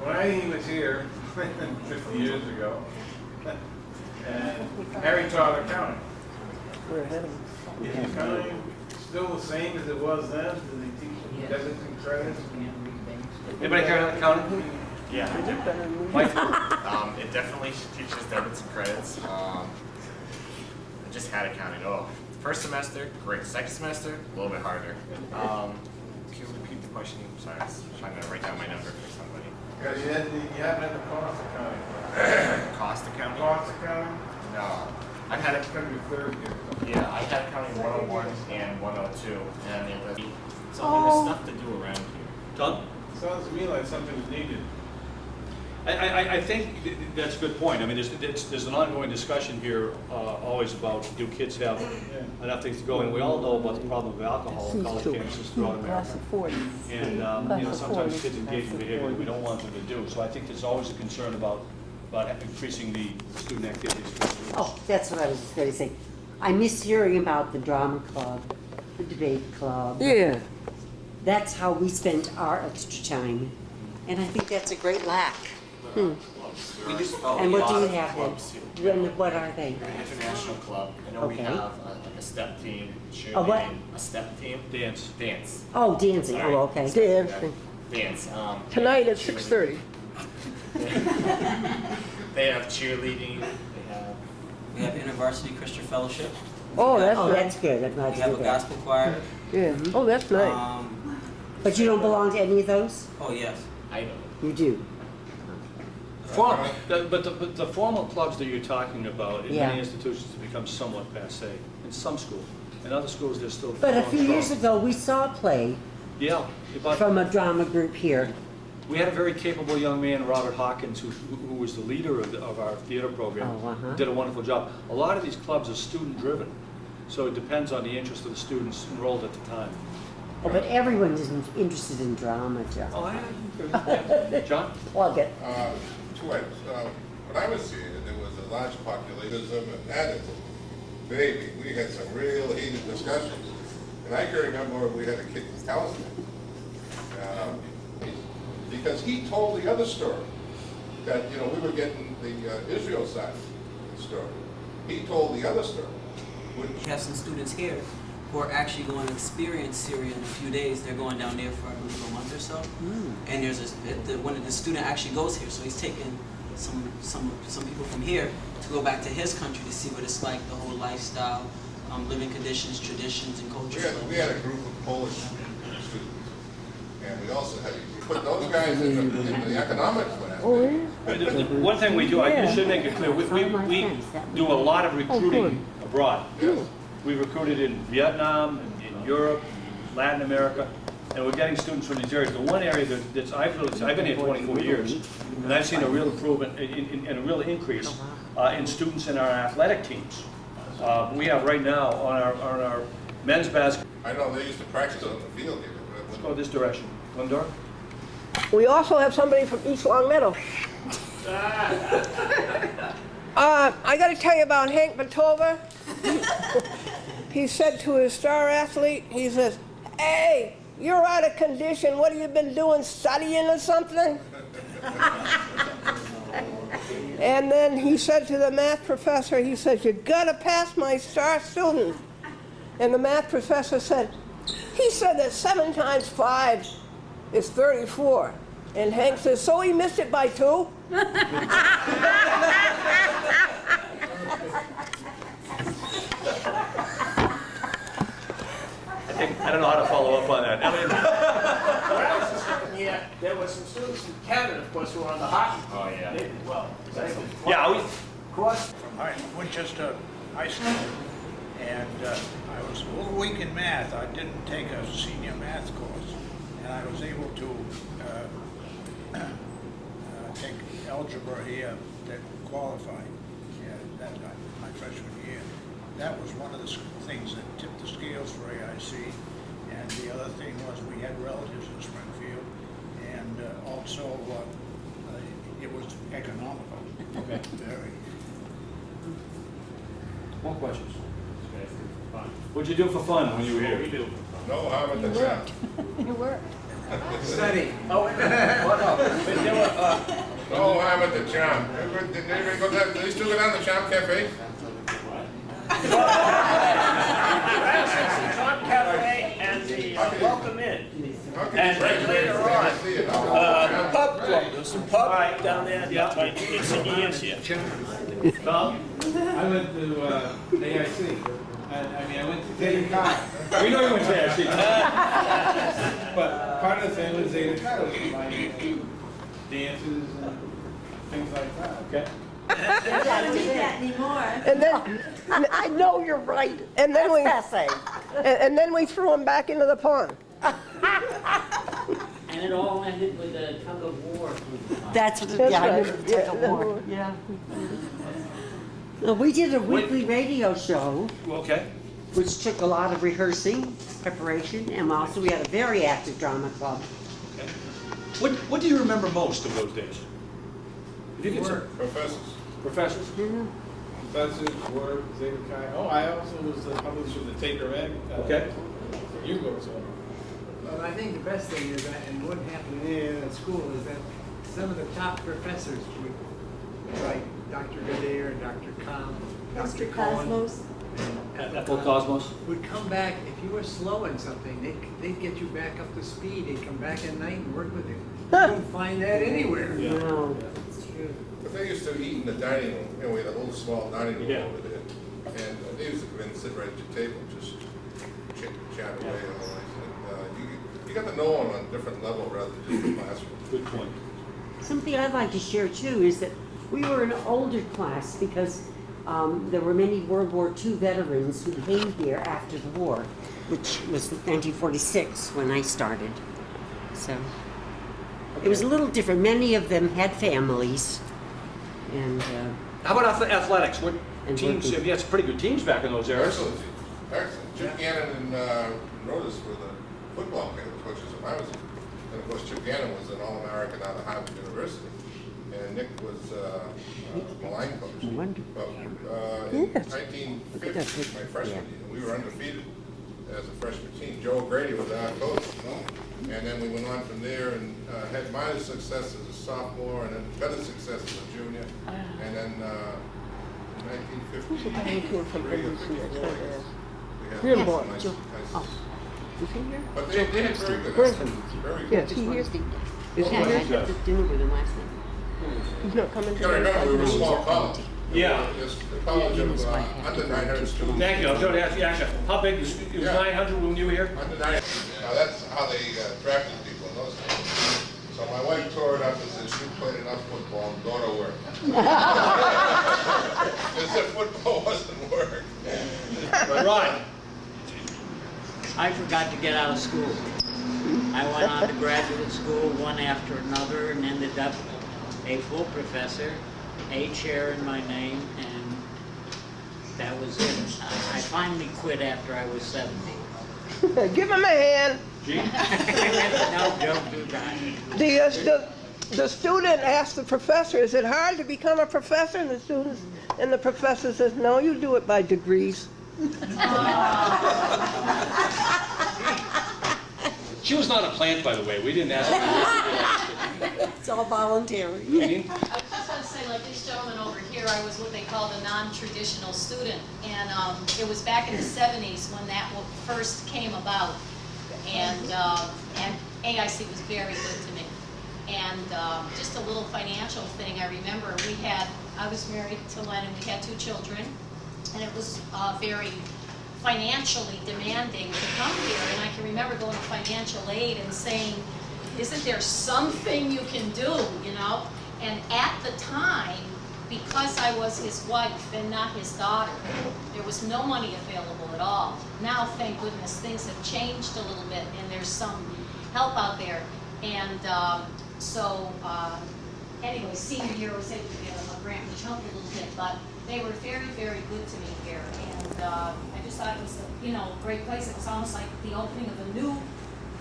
When I was here 50 years ago, and Harry taught accounting. We're ahead of them. Is accounting still the same as it was then? Do they teach debits and credits? Anybody care about accounting? Yeah, I do. Mike? It definitely teaches debits and credits. I just had accounting. First semester, great. Second semester, a little bit harder. Can you repeat the question? Sorry, I was trying to write down my number for somebody. Yeah, you haven't had the cost accounting. Cost accounting? Cost accounting? No. I've had it. Could be third year. Yeah, I had accounting 101 and 102, and it was there's stuff to do around here. Tom? Sounds to me like something's needed. I think that's a good point. I mean, there's an ongoing discussion here always about do kids have enough things to go, and we all know about the problem of alcohol on college campuses throughout America. And sometimes kids engage in behavior that we don't want them to do. So I think there's always a concern about increasing the student activities for students. Oh, that's what I was going to say. I miss hearing about the drama club, the debate club. Yeah. That's how we spent our extra time. And I think that's a great lack. We do And what do you have clubs then? And what are they? An international club. I know we Okay. have a step team, A what? cheerleading, a step team. Dance. Oh, dancing. Sorry. Oh, okay. Dancing. Dance. Tonight at cheerleading. 6:30. They have cheerleading. We have InterVarsity Christian Fellowship. Oh, that's Oh, nice. that's good. I'm glad We to have hear a that. gospel choir. Yeah. Oh, that's nice. But you don't belong to any of those? Oh, yes. I know. You do. But the formal clubs that you're talking about in Yeah. many institutions have become somewhat passé. In some schools. In other schools, they're still. But a going few years strong. ago, we saw a play Yeah. But from a drama group here. we had a very capable young man, Robert Hawkins, who was the leader of our theater program. Oh, uh-huh. Did a wonderful job. A lot of these clubs are student-driven. So it depends on the interest of the students enrolled at the time. Oh, but everyone is interested in drama, John. Oh, yeah. John? Plug it. Two items. When I was here, there was a large population, and that is, baby, we had some real heated discussions. And I can remember we had a kid from Towson. Because he told the other story, that, you know, we were getting the Israel side of the story. He told the other story. We have some students here who are actually going to experience Syria in a few days. They're going down there for, I believe, a month or so. And there's when the student actually goes here, so he's taking some people from here to go back to his country to see what it's like, the whole lifestyle, living conditions, traditions, and culture. We had a group of Polish students, and we also had put those guys in the economics class. One thing we do, I should make it clear, we do a lot of recruiting abroad. Yes. We recruited in Vietnam, in Europe, Latin America, and we're getting students from these areas. The one area I've been here 24 years, and I've seen a real improvement and a real increase in students in our athletic teams. We have right now on our men's basketball. I know they used to practice on the field here. Let's go this direction. Glendora? We also have somebody from East Long Meadow. I got to tell you about Hank Batova. He said to his star athlete, he says, "Hey, you're out of condition. What have you been doing, studying or something?" And then he said to the math professor, he says, "You got to pass my star student." And the math professor said, "He said that 7 times 5 is 34. And Hank says, "So he missed it by 2? I don't know how to follow up on that. When I was a student here, there were some students from Canada, of course, who were on the hockey team. Oh, yeah. They did well. Yeah, Of course, from Winchester High School, and I was a little weak in math. I didn't take a senior math course, and I was able to take algebra here that qualified. Yeah, my freshman year. That was one of the things that tipped the scales for AIC. And the other thing was we had relatives in Springfield, and also it was economical. Okay. Very. More questions? What'd you do for fun when you were here? What we do. No harm at the job. You work. Study. Oh, wait a minute. What up? But there were, No harm at the Charm. Did anybody go down? They used to go down to the Charm Cafe? the Trump Cafe and the Welcome Inn. And then later on, pub club. There's some pub down there. Yeah, right. It's Ian's here. Tom? I went to AIC. I went to Zeta Chi. We know you went to AIC. But part of the thing was Zeta Chi was providing dances and things like that. Okay. I don't do that anymore. And then, I know you're right. and then we, and then we threw him back into the pond. And it all ended with a tug of war. That's what. That's Yeah, I right. remember tug of war. Yeah. We did a weekly radio show, Okay. which took a lot of rehearsing, preparation, and also we had a very active drama club. Okay. What do you remember most of those days? If you could say. Professors. Professors? Professors, work, Zeta Chi. Oh, I also was the publisher of the Taker Egg. Okay. You go so. Well, I think the best thing is that, and what happened there at school is that some of the top professors would, like Dr. Godair and Dr. Kahn, Dr. Cohen, Ethel Cosmos? would come back, if you were slow in something, they'd get you back up to speed. They'd come back at night and work with you. You don't find that anywhere. Yeah. No. But they used to eat in the dining room. You know, we had a little small dining room Yeah. over there. And they used to come in and sit right at your table, just chat away and all that. And you got to know them on a different level rather than just the classroom. Good point. Something I'd like to share too is that we were an older class because there were many World War II veterans who came here after the war, which was 1946 when I started. So it was a little different. Many of them had families, and How about athletics? What And teams? working. You had some pretty good teams back in those eras. Excellent. Chip Gannon and Rodas were the football coaches when I was in. And of course, Chip Gannon was an All-American out of Harvard University. And Nick was a line coach. But in 1950, my freshman year, we were undefeated as a freshman team. Joe O'Grady was our coach. And then we went on from there and had minor success as a sophomore and then better success as a junior. And then in 1953 we had Boy. nice, Is he here? but they had very good Brinson. very Yes, good. he here. Is he Yeah, I here? had to dinner with him last night. He's not coming You gotta remember, we were a today. small college. Yeah. It's a college of under 900 students. Thank you. I was going to ask you, actually, how big was it? Was 900 when you were here? Under 900. Now, that's how they drafted people in those days. So my wife tore it up and said she played enough football and go to work. As if football wasn't work. Right. I forgot to get out of school. I went on to graduate school one after another and ended up a full professor, a chair in my name, and that was it. I finally quit after I was 70. Give him a hand. No, don't do that. The student asked the professor, is it hard to become a professor? And the professor says, no, you do it by degrees. She was not a plant, by the way. We didn't ask her. It's all voluntary. Janine? I was just going to say, like this gentleman over here, I was what they called a non-traditional student. And it was back in the 70s when that first came about. And AIC was very good to me. And just a little financial thing, I remember I was married to Len and we had 2 children. And it was very financially demanding to come here. And I can remember going to financial aid and saying, isn't there something you can do, you know? And at the time, because I was his wife and not his daughter, there was no money available at all. Now, thank goodness, things have changed a little bit and there's some help out there. And anyway, senior year I was able to get a grant which helped a little bit, but they were very, very good to me here. And I just thought it was a great place. It was almost like the opening of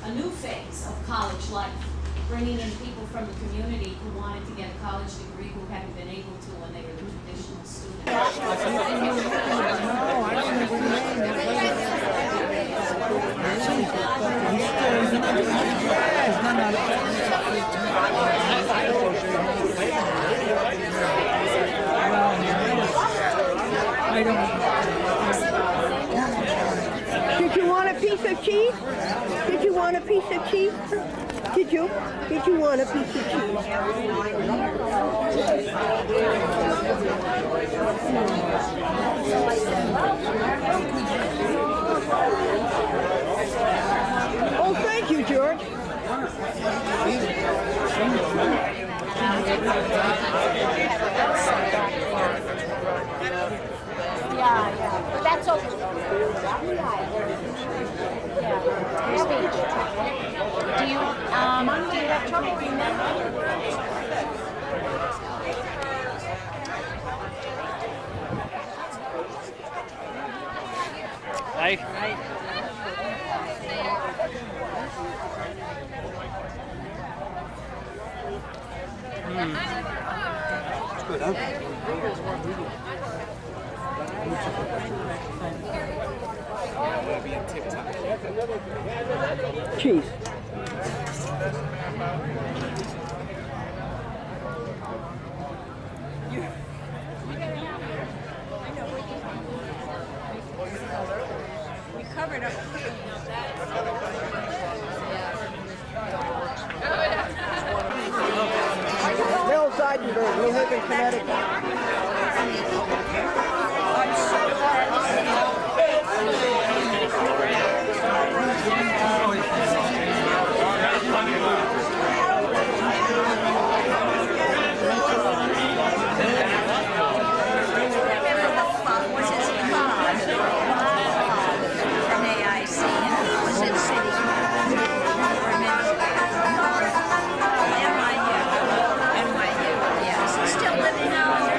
a new phase of college life, bringing in people from the community who wanted to get a college degree who hadn't been able to when they were the traditional students. Did you want a piece of cheese? Did you want a piece of cheese? Did you? Did you want a piece of cheese? Oh, thank you, George. Yeah, but that's okay. Yeah, your speech. Do you have trouble remembering? Right. It's good, huh? Cheese. We covered up. Bill Seidenberg, New Haven, Connecticut. From AIC, and he was in City NYU, yes. He's still living now in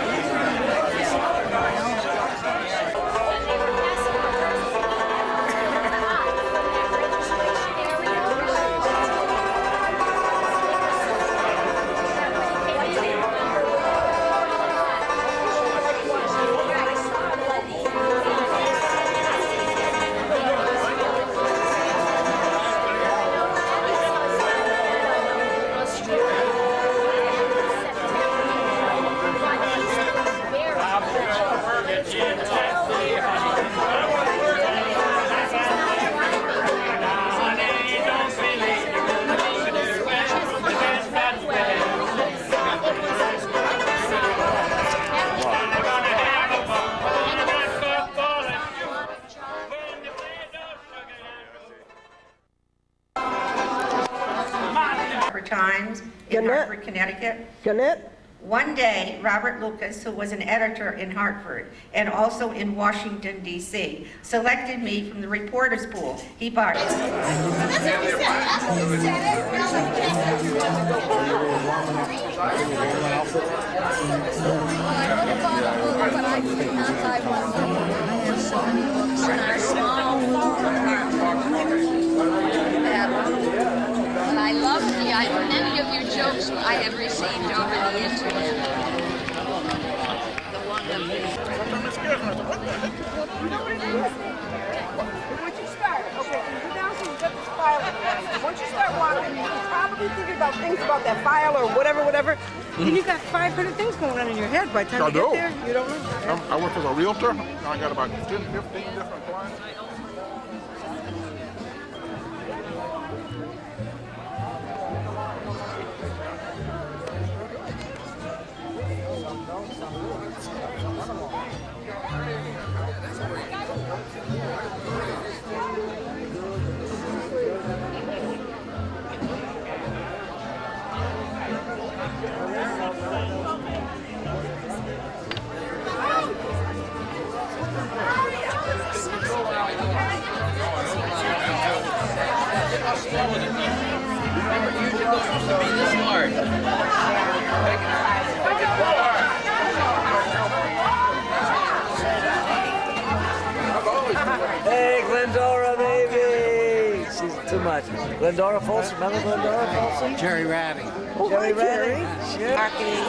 Hartford, Connecticut. Jeanette? One day, Robert Lucas, who was an editor in Hartford and also in Washington, D.C., selected me from the reporters pool. He barked. And I love many of your jokes I have received over the internet. The one of Once you start, okay, you go down so you got this file. Once you start walking, you're probably thinking about things about that file or whatever. Then you got 500 things going on in your head by the time you get there. You don't know. I work as a realtor. I got about 10, 15 different clients. Hey, Glendora, baby! She's too much. Glendora Folsom, remember Glendora Folsom? Jerry Ratty. Jerry Ratty? Sure. Marketing.